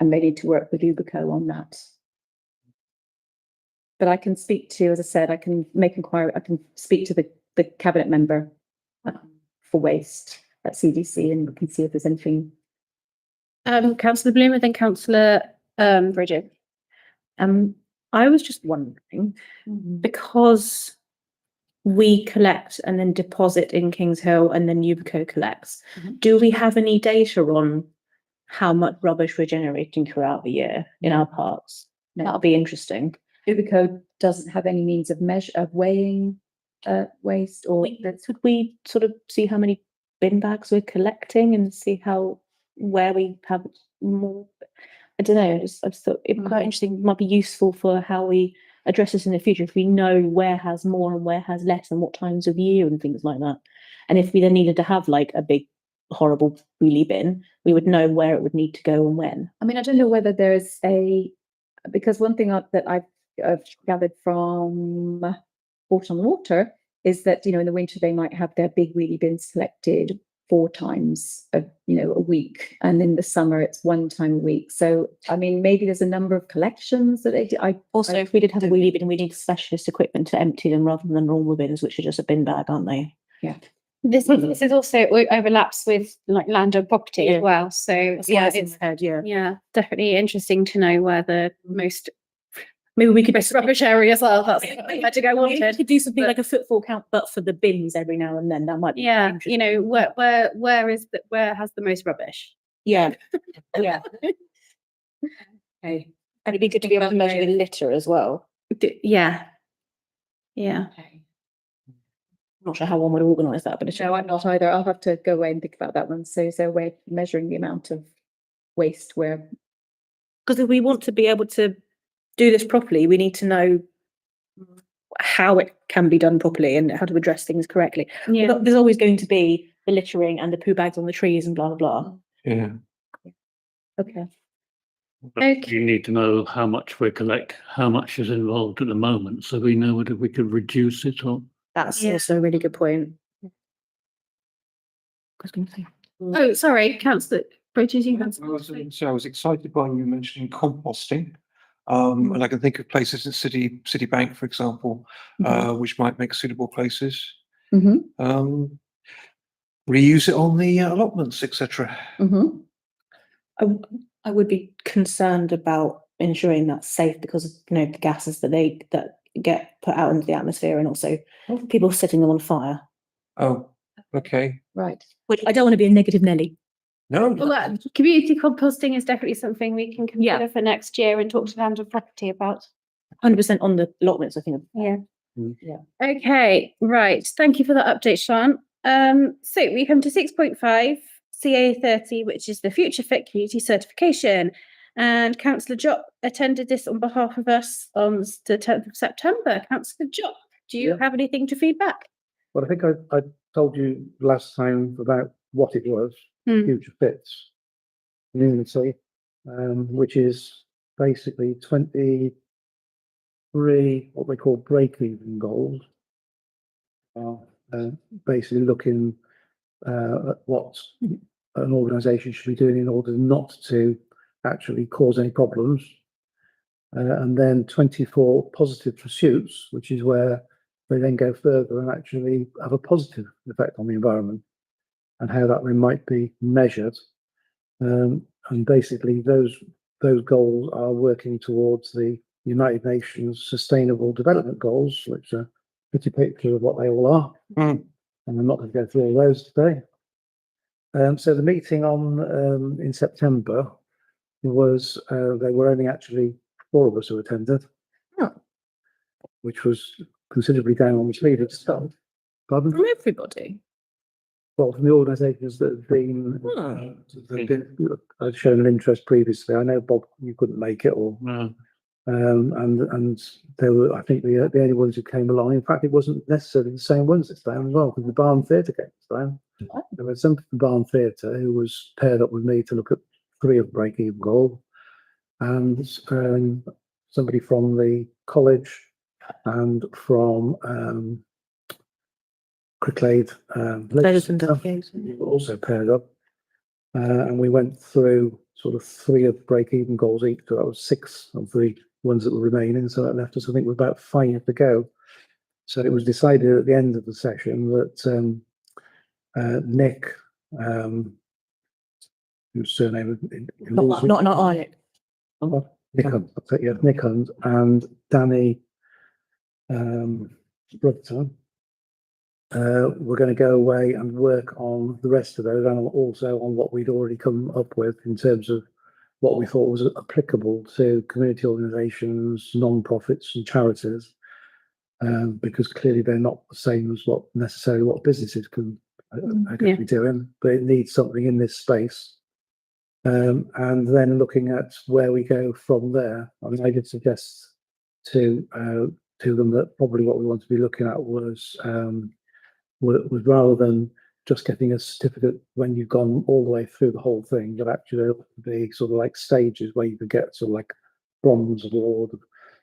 they need to work with Ubico on that. But I can speak to, as I said, I can make inquiry, I can speak to the cabinet member for waste at CDC, and we can see if there's anything. Councillor Bloom and then Councillor Bridget. I was just wondering, because we collect and then deposit in Kings Hill and then Ubico collects, do we have any data on how much rubbish we're generating throughout the year in our parks? No. That'll be interesting. Ubico doesn't have any means of weighing waste, or Could we sort of see how many bin bags we're collecting and see where we have more? I don't know. I just thought it'd be quite interesting. Might be useful for how we address this in the future if we know where has more and where has less and what times of year and things like that. And if we then needed to have like a big horrible wheelie bin, we would know where it would need to go and when. I mean, I don't know whether there's because one thing that I've gathered from Port on the Water is that, in the winter they might have their big wheelie bins collected 4 times a week, and in the summer it's 1 time a week. So I mean, maybe there's a number of collections that they do. If we did have a wheelie bin, we need specialist equipment to empty them rather than normal bins, which are just a bin bag, aren't they? Yeah. This is also overlaps with like land and property as well. So yeah, definitely interesting to know where the most maybe we could rubbish area as well. That's where to go we wanted. could do something like a footfall count, but for the bins every now and then. That might be interesting. Where has the most rubbish? Yeah. Yeah. Okay. And it'd be good to be able to measure the litter as well. Yeah. Okay. I'm not sure how one would organise that, but it's No, I'm not either. I'll have to go away and think about that one. So is there a way of measuring the amount of waste where? because if we want to be able to do this properly, we need to know how it can be done properly and how to address things correctly. Yeah. There's always going to be the littering and the poo bags on the trees and blah blah blah. Yeah. Okay. But you need to know how much we collect, how much is involved at the moment, so we know whether we could reduce it or. That's Yeah. also a really good point. I was going to say. Oh, sorry, Councillor Bridges, you had. I was excited by you mentioning composting. And I can think of places in Citibank, for example, which might make suitable places. Mm-hmm. Reuse it on the allotments, etc. Mm-hmm. I would be concerned about ensuring that's safe because the gases that get put out into the atmosphere and also people setting them on fire. Oh, okay. Right. Which I don't want to be a negative Nelly. No. Well, community composting is definitely something we can consider for next year and talk to land and property about. 100% on the allotments, I think. Yeah. Yeah. Okay, right. Thank you for that update, Sean. So we come to 6.5, CA 30, which is the Future Fit Community Certification. And Councillor Jopp attended this on behalf of us on the 10th of September. Councillor Jopp, do you have anything to feedback? Well, I think I told you last time about what it was, Future Fits Community, which is basically 23 what we call break-even goals. Basically looking at what an organisation should be doing in order not to actually cause any problems. And then 24 positive pursuits, which is where they then go further and actually have a positive effect on the environment and how that then might be measured. And basically those goals are working towards the United Nations Sustainable Development Goals, which are pretty picture of what they all are. And I'm not going to go through all those today. So the meeting in September was, there were only actually 4 of us who attended, which was considerably down on the sleeve of stuff. Pardon? From everybody. Well, from the organisations that have been, shown an interest previously. I know, Bob, you couldn't make it, or No. and they were, I think, the only ones who came along. In fact, it wasn't necessarily the same ones this time as well, because the Barn Theatre came this time. There was somebody from Barn Theatre who was paired up with me to look at 3 of break-even goal, and somebody from the college and from Cricklade Legislature, also paired up. And we went through sort of 3 of break-even goals each, so that was 6 of the ones that were remaining. So that left us, I think, with about 5 to go. So it was decided at the end of the session that Nick, whose surname Not I. Nick Hunt, yeah, Nick Hunt and Danny Brotherton, we're going to go away and work on the rest of those, and also on what we'd already come up with in terms of what we thought was applicable to community organisations, non-profits and charities, because clearly they're not the same as what businesses can be doing, but it needs something in this space. And then looking at where we go from there. I mean, I did suggest to them that probably what we want to be looking at was rather than just getting a certificate when you've gone all the way through the whole thing, but actually there would be sort of like stages where you could get sort of like bronze award,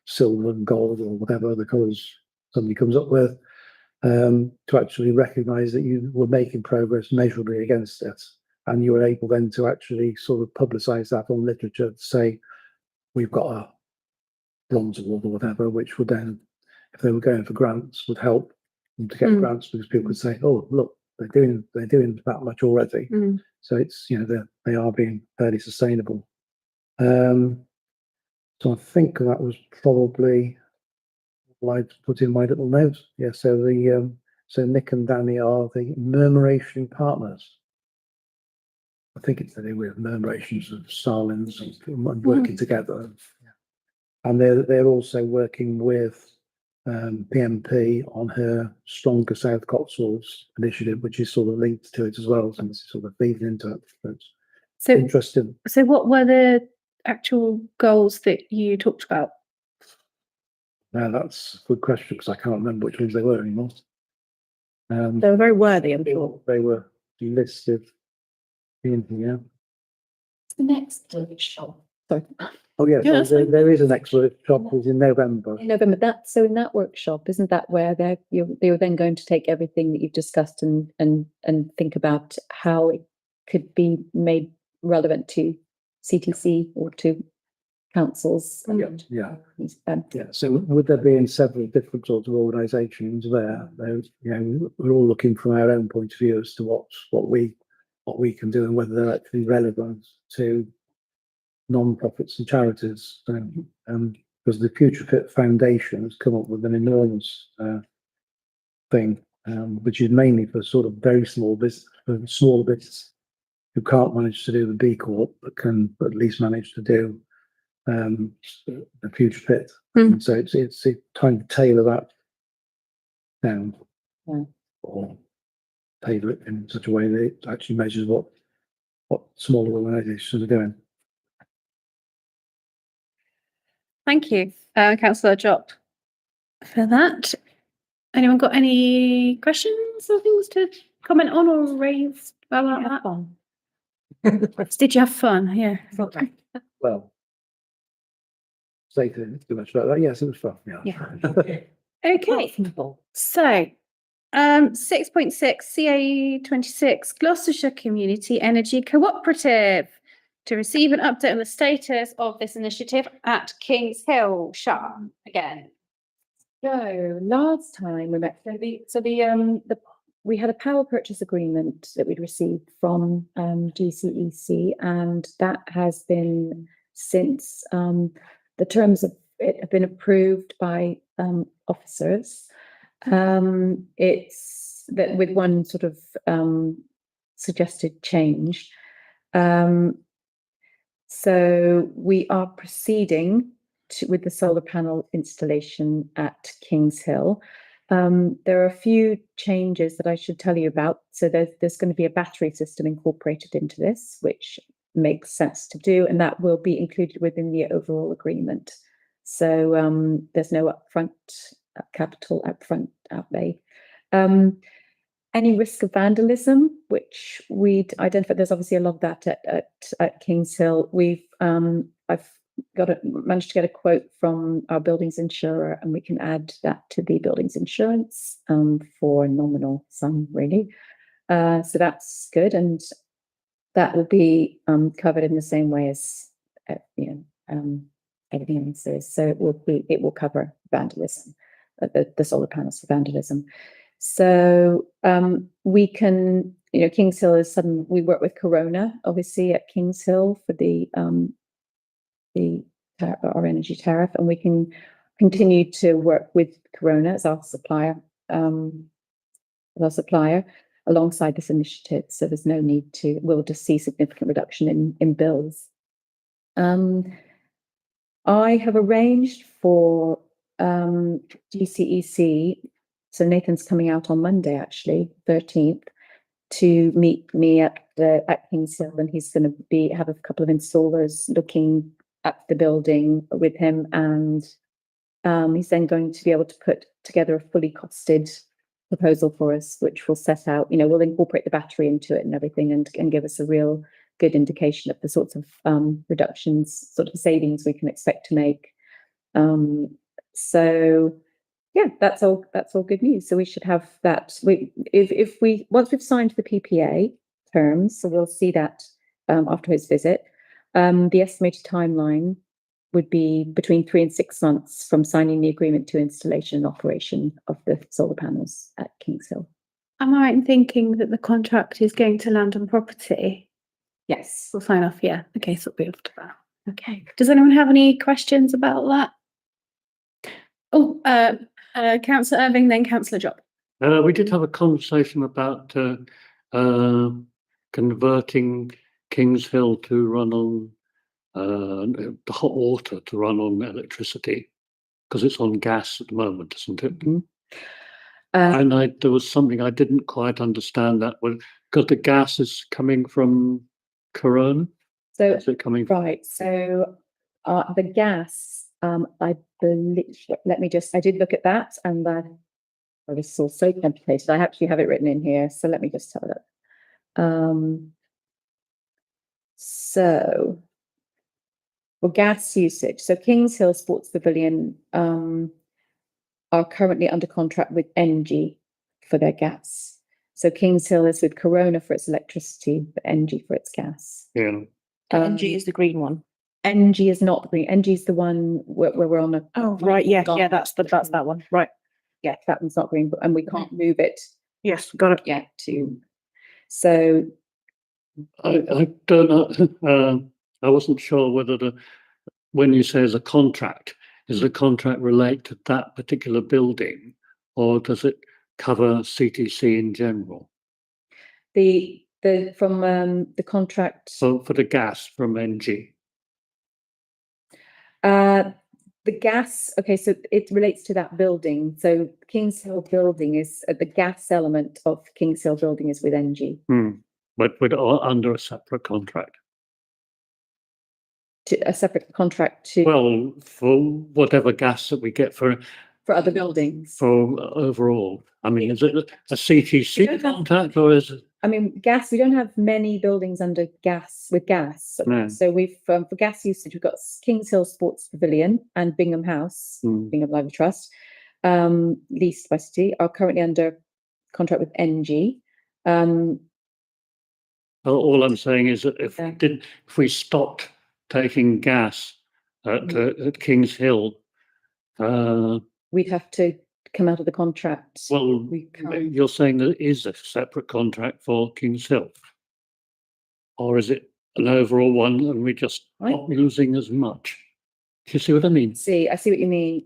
silver and gold, or whatever the colours somebody comes up with, to actually recognise that you were making progress measurably against it. And you were able then to actually sort of publicise that on literature to say, we've got a bronze award or whatever, which would then, if they were going for grants, would help them to get grants, because people could say, oh, look, they're doing that much already. So it's, you know, they are being fairly sustainable. So I think that was probably what I'd put in my little note. Yeah, so so Nick and Danny are the murmuration partners. I think it's to do with murmurations of starlings and working together. And they're also working with PMP on her Stronger South Cotswolds initiative, which is sort of linked to it as well. So it's sort of feeding into it. It's So, interesting. so what were the actual goals that you talked about? Now that's a good question, because I can't remember which ones they were anymore. They were very worthy, I'm sure. They were listed in here. The next workshop. Sorry. Oh yes, Yeah, that's fine. there is an next workshop, is in November. In November, so in that workshop, isn't that where you're then going to take everything that you've discussed and think about how it could be made relevant to CTC or to councils? Yeah. Yeah, so with there being several different sorts of organisations there, you know, we're all looking from our own point of view as to what we can do and whether they're actually relevant to non-profits and charities. Because the Future Fit Foundation has come up with an enormous thing, which is mainly for sort of very small business, smaller business who can't manage to do the B Corp, but can at least manage to do the Future Fit. And so it's trying to tailor that down, or tailor it in such a way that it actually measures what smaller organisations are doing. Thank you, Councillor Jopp, for that. Anyone got any questions or things to comment on or raise about that? Did you have fun? Yeah. Well, say too much about that. Yes, it was fun. Yeah. Okay. So, 6.6 CA26 Gloucestershire Community Energy Cooperative to receive an update on the status of this initiative at Kings Hill. Shah again. So last time we met, we had a power purchase agreement that we'd received from GCEC, and that has been since the terms of it have been approved by officers. It's that with one sort of suggested change. So we are proceeding with the solar panel installation at Kings Hill. There are a few changes that I should tell you about. So there's going to be a battery system incorporated into this, which makes sense to do, and that will be included within the overall agreement. So there's no upfront capital outlay. Any risk of vandalism, which we'd identified, there's obviously a lot of that at Kings Hill. I've managed to get a quote from our buildings insurer, and we can add that to the buildings insurance for a nominal sum, really. So that's good, and that will be covered in the same way as everything else is. So it will cover vandalism, the solar panels for vandalism. So we can, Kings Hill is we work with Corona, obviously, at Kings Hill for our energy tariff, and we can continue to work with Corona as our supplier, alongside this initiative. So there's no need we'll just see significant reduction in bills. I have arranged for GCEC, so Nathan's coming out on Monday, actually, 13th, to meet me at Kings Hill, and he's going to have a couple of installers looking at the building with him, and he's then going to be able to put together a fully costed proposal for us, which will set out, we'll incorporate the battery into it and everything, and give us a real good indication of the sorts of reductions, sort of savings we can expect to make. So yeah, that's all good news. So we should have that. Once we've signed the PPA terms, so we'll see that after his visit. The estimated timeline would be between 3 and 6 months from signing the agreement to installation and operation of the solar panels at Kings Hill. Am I right in thinking that the contract is going to land on property? Yes. We'll sign off, yeah. Okay, so we'll be able to that. Okay. Does anyone have any questions about that? Oh, Councillor Irving, then Councillor Job. We did have a conversation about converting Kings Hill to run on the hot water to run on electricity, because it's on gas at the moment, isn't it? Mm-hmm. And there was something I didn't quite understand, that because the gas is coming from Corona. So is it coming? Right. So the gas, I believe. I did look at that, and I was so complicated. I actually have it written in here. So let me just have a look. So for gas usage, so Kings Hill Sports Pavilion are currently under contract with Engie for their gas. So Kings Hill is with Corona for its electricity, but Engie for its gas. Yeah. NG is the green one. Engie is not the green. Engie is the one where we're on a. Oh, right, yeah, that's that one, right. Yeah, that one's not green, and we can't move it Yes, got it. yet to. So I don't know. I wasn't sure whether when you say there's a contract, does the contract relate to that particular building, or does it cover CTC in general? the contract. So for the gas from NG. The gas, okay, so it relates to that building. So Kings Hill building is the gas element of Kings Hill building is with Engie. But under a separate contract. A separate contract to. Well, for whatever gas that we get for other buildings. For overall, I mean, is it a CTC contract, or is it? I mean, gas. We don't have many buildings under gas with gas. No. So we've for gas usage, we've got Kings Hill Sports Pavilion and Bingham House, Bingham Library Trust, leased by City, are currently under contract with Engie. All I'm saying is that if we stopped taking gas at Kings Hill, we'd have to come out of the contract. Well, you're saying there is a separate contract for Kings Hill, or is it an overall one and we just not using as much? Do you see what I mean? I see what you mean.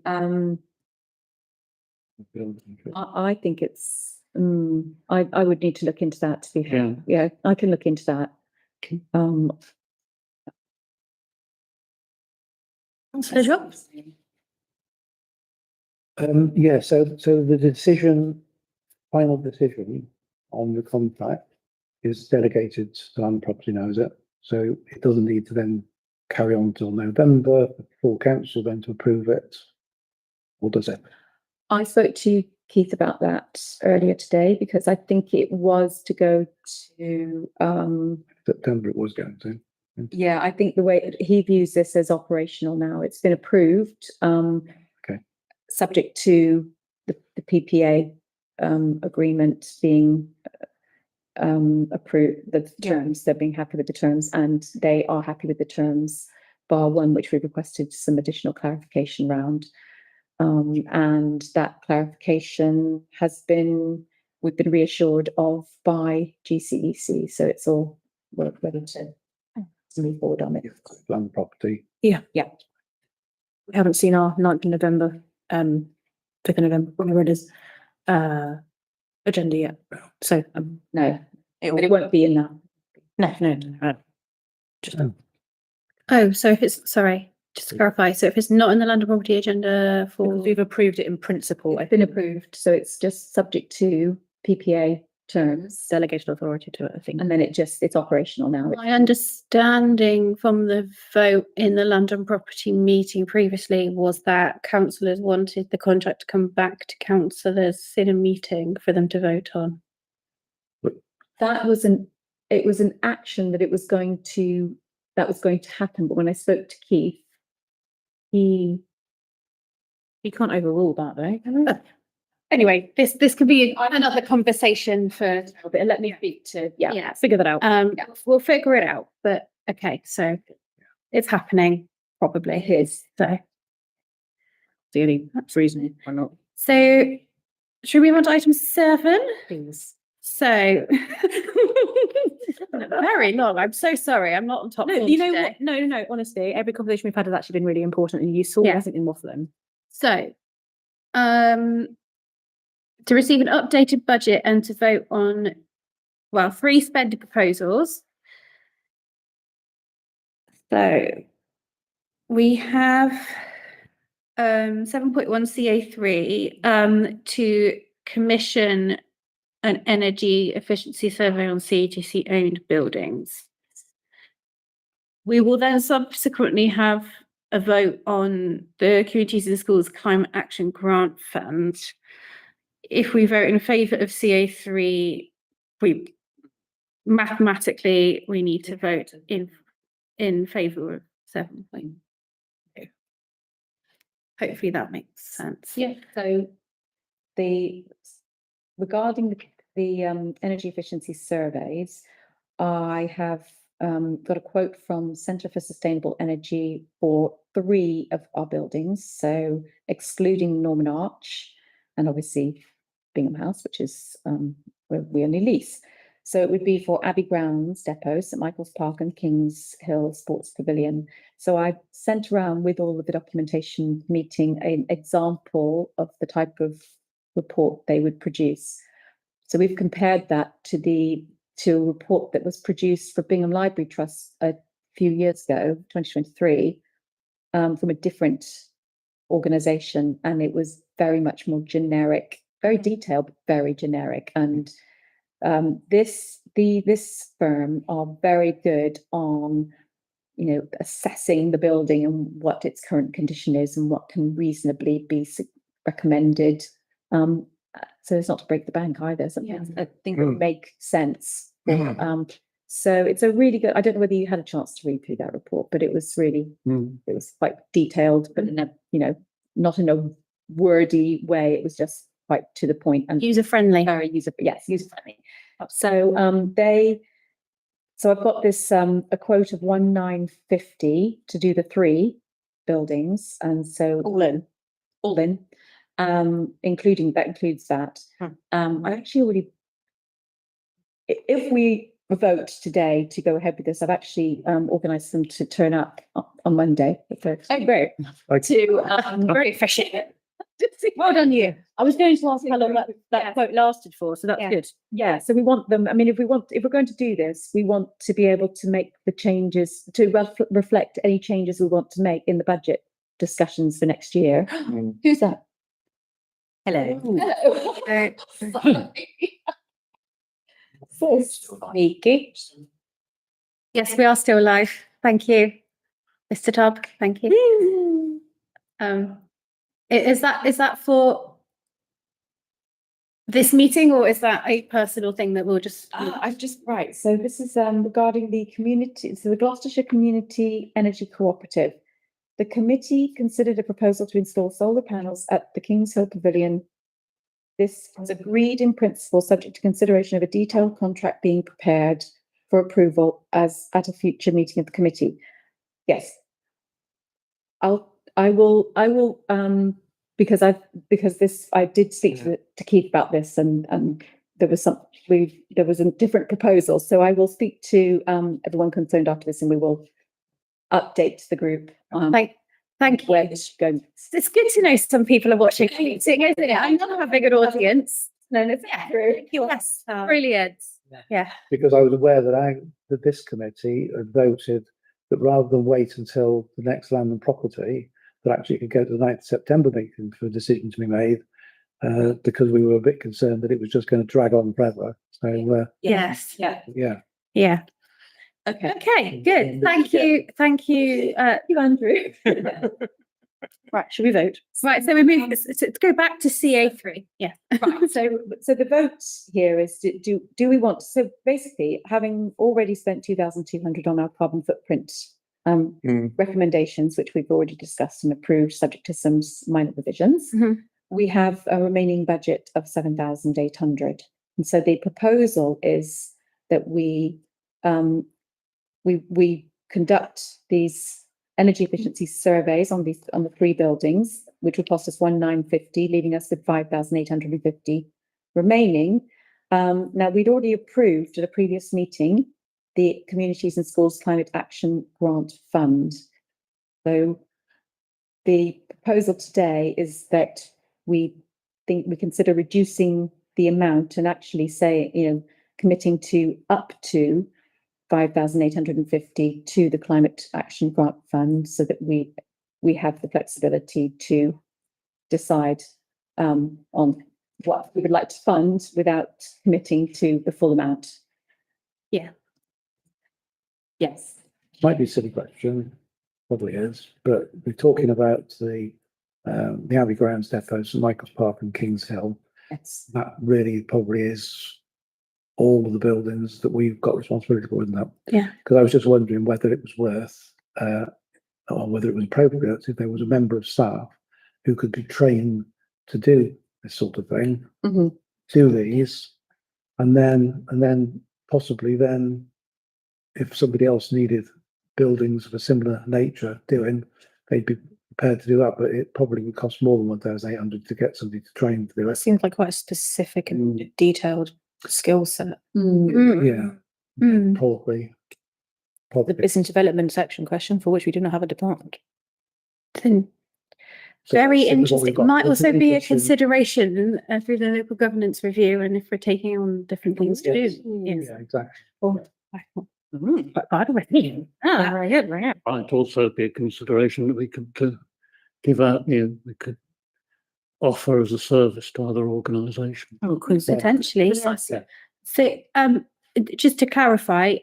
I think it's. I would need to look into that. To be fair. Yeah, I can look into that. Yeah, so the final decision on the contract is delegated to Land Property knows it. So it doesn't need to then carry on till November for council then to approve it. Or does it? I spoke to Keith about that earlier today, because I think it was to go to September it was going to. Yeah, I think the way he views this as operational now, it's been approved. Okay. Subject to the PPA agreement being approved, the terms, they're being happy with the terms, and they are happy with the terms, bar one, which we've requested some additional clarification round. And that clarification we've been reassured of by GCEC, so it's all, we're ready to move forward on it. Land property. We haven't seen our 9th of November, 5th of November, whatever it is, agenda yet. So, No, but it won't be in that. no. Just, Oh, so if it's, sorry, just to clarify, so if it's not in the land and property agenda for, we've approved it in principle. It's been approved, so it's just subject to PPA terms, Delegated authority to it, I think. and then it's operational now. my understanding from the vote in the land and property meeting previously was that councillors wanted the contract to come back to councillors in a meeting for them to vote on. It was an action that was going to happen, but when I spoke to Keith, You can't overrule that, though. Anyway, this could be another conversation for, but let me speak to, yeah. Figure that out. We'll figure it out, but okay, so it's happening probably. it is. So, The only reason why not. so should we move on to item 7? Please. So very long. I'm so sorry. I'm not on top No, form you know today. what? No, honestly, every conversation we've had has actually been really important and useful. Yeah. Hasn't been waffling. So, to receive an updated budget and to vote on, 3 spending proposals. So we have 7.1 CA3 to commission an energy efficiency survey on CGC owned buildings. We will then subsequently have a vote on the Communities in Schools Climate Action Grant Fund. If we vote in favour of CA3, we mathematically need to vote in favour of 7.2. Hopefully that makes sense. Yeah, so regarding the energy efficiency surveys, I have got a quote from Centre for Sustainable Energy for 3 of our buildings, so excluding Norman Arch and obviously Bingham House, which is where we only lease. So it would be for Abbey Grounds Depot, St Michael's Park and Kings Hill Sports Pavilion. So I sent around with all of the documentation meeting an example of the type of report they would produce. So we've compared that to a report that was produced for Bingham Library Trust a few years ago, 2023, from a different organisation, and it was very much more generic, very detailed, but very generic. And this firm are very good on, assessing the building and what its current condition is and what can reasonably be recommended. So it's not to break the bank either. Something I think that would make sense. So it's a really good. I don't know whether you had a chance to read through that report, but it was really, it was quite detailed, but in a, not in a wordy way. It was just quite to the point and User friendly. very user friendly. So so I've got this a quote of 1,950 to do the 3 buildings, and so all in, includes that. I actually already, if we vote today to go ahead with this, I've actually organised them to turn up on Monday. Oh, great! Very efficient. Well done, you. I was going to ask how long that quote lasted for, so that's good. Yeah, so we want them. I mean, if we're going to do this, we want to be able to make the changes to reflect any changes we want to make in the budget discussions for next year. Who's that? Hello. Hello. So sneaky. Yes, we are still live. Thank you, Mr. Tubb. Thank you. Is that for this meeting, or is that a personal thing that we'll just? I've just, right, so this is regarding the community, so the Gloucestershire Community Energy Cooperative. The committee considered a proposal to install solar panels at the Kings Hill Pavilion. This was agreed in principle, subject to consideration of a detailed contract being prepared for approval as at a future meeting of the committee. Yes. I will, because I did speak to Keith about this, and there was there was a different proposal, so I will speak to everyone concerned after this, and we will update the group. Thank you. Where this should go. It's good to know some people are watching the meeting, isn't it? I'm not having an audience. No, it's true. Yes, brilliant. Yeah. Because I was aware that this committee had voted that rather than wait until the next land and property, that actually it could go to the 9th of September meeting for a decision to be made, because we were a bit concerned that it was just going to drag on forever. So, Yes. Yeah. yeah. Yeah. Okay. Okay, good. Thank you. Thank you. You, Andrew. Right, should we vote? Right, so we move to go back to CA3. Yeah. Right, so the vote here is do we want, so basically, having already spent 2,200 on our carbon footprint recommendations, which we've already discussed and approved, subject to some minor revisions, we have a remaining budget of 7,800. And so the proposal is that we conduct these energy efficiency surveys on the 3 buildings, which would cost us 1,950, leaving us with 5,850 remaining. Now, we'd already approved at a previous meeting the Communities and Schools Climate Action Grant Fund. So the proposal today is that we consider reducing the amount and actually say, committing to up to 5,850 to the Climate Action Grant Fund, so that we have the flexibility to decide on what we would like to fund without committing to the full amount. Yeah. Yes. Might be a silly question, probably is, but we're talking about the Abbey Grounds Depot, St Michael's Park and Kings Hill. Yes. That really probably is all of the buildings that we've got responsibility for, isn't that? Yeah. Because I was just wondering whether it was worth, or whether it was appropriate if there was a member of staff who could be trained to do this sort of thing, do these, and then possibly then, if somebody else needed buildings of a similar nature doing, they'd be prepared to do that, but it probably would cost more than 1,800 to get somebody to train to do It it. seems like quite a specific and detailed skill set. Yeah, Mm. probably. The business development section question, for which we do not have a department. Very So what we've interesting. got- Might also be a interesting- consideration through the local governance review, and if we're taking on different things to Yes. do. Yes. Yeah, exactly. Quite hard already. Very good, very good. Might also be a consideration that we could give out, we could offer as a service to other organisations. Oh, potentially. Yeah. So, just to clarify,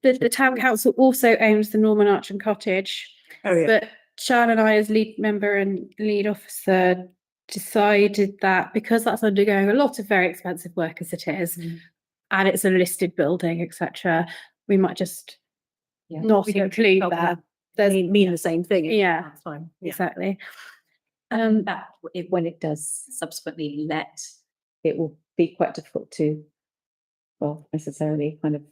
the town council also owns the Norman Archon Cottage. But Sian and I, as lead member and lead officer, decided that because that's undergoing a lot of very expensive work as it is, and it's a listed building, etc., we might just not We don't include felt that. They mean the same thing. Yeah. That's fine. Yeah. Exactly. That when it does subsequently let, it will be quite difficult to, well, necessarily kind of,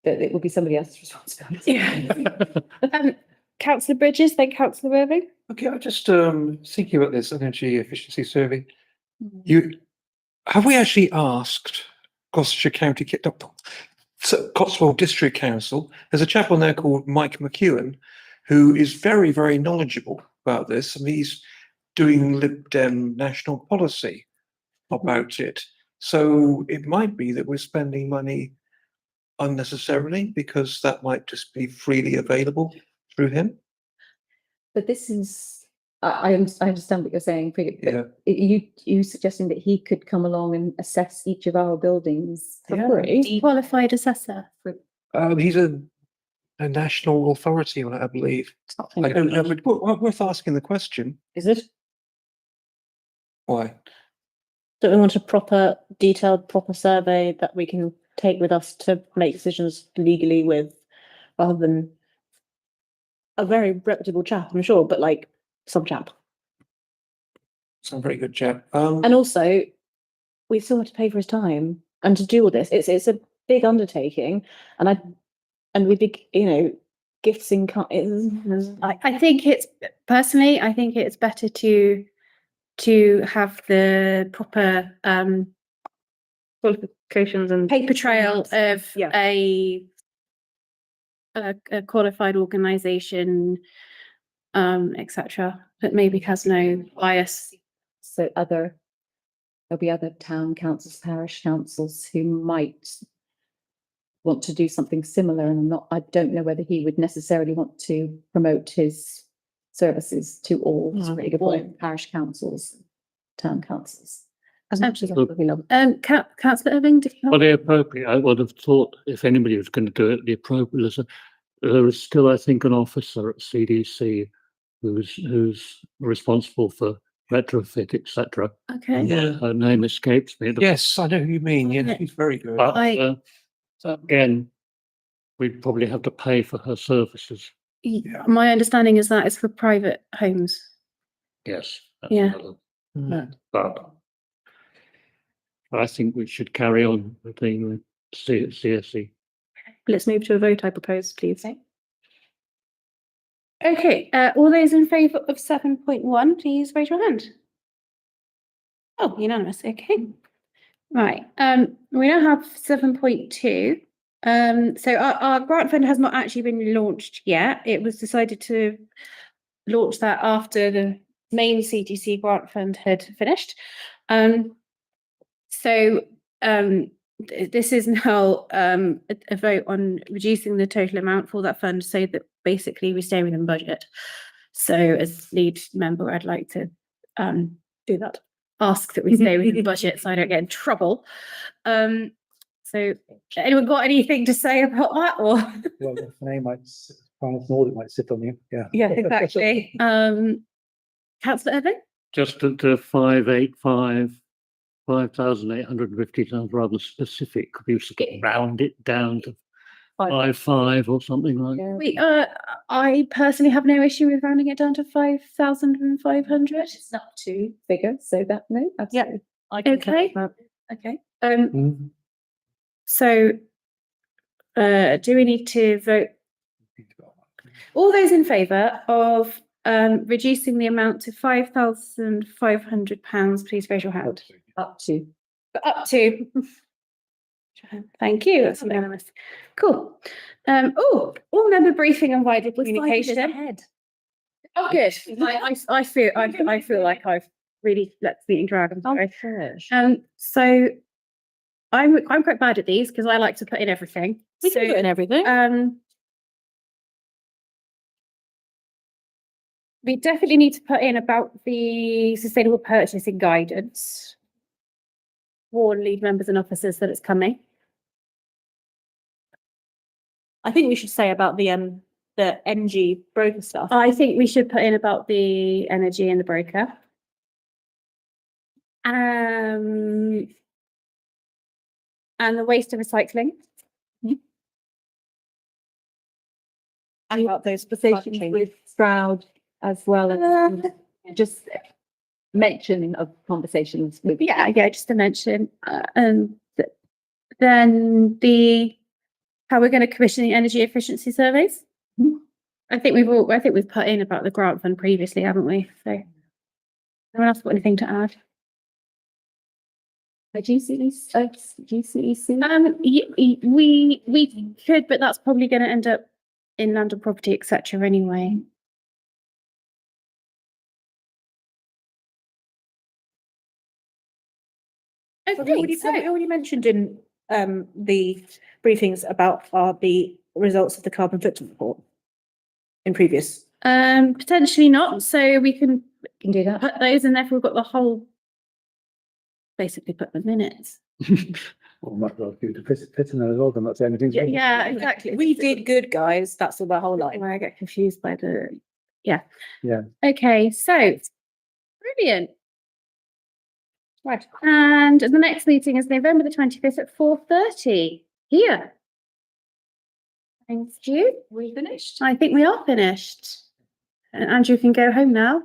that it will be somebody else's responsibility. Yeah. Councillor Bridges, then Councillor Irving. Okay, I'm just thinking about this energy efficiency survey. Have we actually asked Gloucestershire County Cotswold District Council? There's a chap on there called Mike McEwen, who is very, very knowledgeable about this, and he's doing Lib Dem national policy about it. So it might be that we're spending money unnecessarily, because that might just be freely available through him. But this is, I understand what you're saying, but Yeah. you suggesting that he could come along and assess each of our buildings for Yeah. free? Qualified assessor. He's a national authority on it, I believe. I don't know, but worth asking the question. Is it? Why? Don't we want a proper, detailed, proper survey that we can take with us to make decisions legally with, rather than a very reputable chap, I'm sure, but like some chap. Some very good chap. And also, we still have to pay for his time and to do all this. It's a big undertaking, and we'd be, gifts in I think it's personally, I think it's better to have the proper qualifications and paper trail of Yeah. a qualified organisation, etc. that maybe has no bias. So there'll be other town councils, parish councils who might want to do something similar, and I don't know whether he would necessarily want to promote his services to all parish councils, town councils. as much as I Look, really love. Councillor Irving, did you Well, have? the appropriate, I would have thought if anybody was going to do it, the appropriate, there is still, I think, an officer at CDC who's responsible for retrofit, etc. Okay. Yeah. Her name escapes me. Yes, I know who you mean. Yes, Yeah. he's very good. But I- again, we'd probably have to pay for her services. My understanding is that it's for private homes. Yes. that's Yeah. another- Mm. But I think we should carry on with the CSE. Let's move to a vote, I propose, please. Okay, all those in favour of 7.1, please raise your hand. Oh, unanimous, okay. Right, we now have 7.2. So our grant fund has not actually been launched yet. It was decided to launch that after the main CTC grant fund had finished. This is now a vote on reducing the total amount for that fund so that basically we stay within budget. So as lead member, I'd like to Do that. ask that we stay within budget so I don't get in trouble. So anyone got anything to say about that or? Well, the name might, finance and audit might sit on you, yeah. Yeah, exactly. Councillor Irving? Just to 585, 5,850 sounds rather specific. Could you sort of round it down to 55 or something like that? We, I personally have no issue with rounding it down to 5,500. It's not too bigger, so that, no, absolutely. Okay. Okay. Mm. So, do we need to vote? All those in favour of reducing the amount to £5,500, please raise your hand. Up to. Up to. Thank you. That's unanimous. Cool. All member briefing and wider communication. Oh, good. I feel like I've really let the meeting drag. I'm sorry. So I'm quite bad at these because I like to put in everything. We can put in everything. We definitely need to put in about the sustainable purchasing guidance. Warn lead members and officers that it's coming. I think we should say about the NG broker stuff. I think we should put in about the energy and the broker. And the waste and recycling. And about those Conversations with Stroud as well as just mentioning of conversations with. Yeah, just to mention, and then how we're going to commission the energy efficiency surveys. I think we've put in about the grant fund previously, haven't we? So, anyone else got anything to add? GCEC? We could, but that's probably going to end up in landed property, etc. Anyway. Have we already mentioned in the briefings about the results of the carbon footprint report in previous? Potentially not. So we can Can do that. put those in there. If we've got the whole, basically put the minutes. Well, might well do to fit in there as well, then that's the only thing. Yeah, exactly. We did good, guys. That's the whole line. I get confused by the. Yeah. Yeah. Okay. So brilliant. Right, and the next meeting is November the 25th at 4:30 here. Thank you. We finished? I think we are finished. And Andrew can go home now.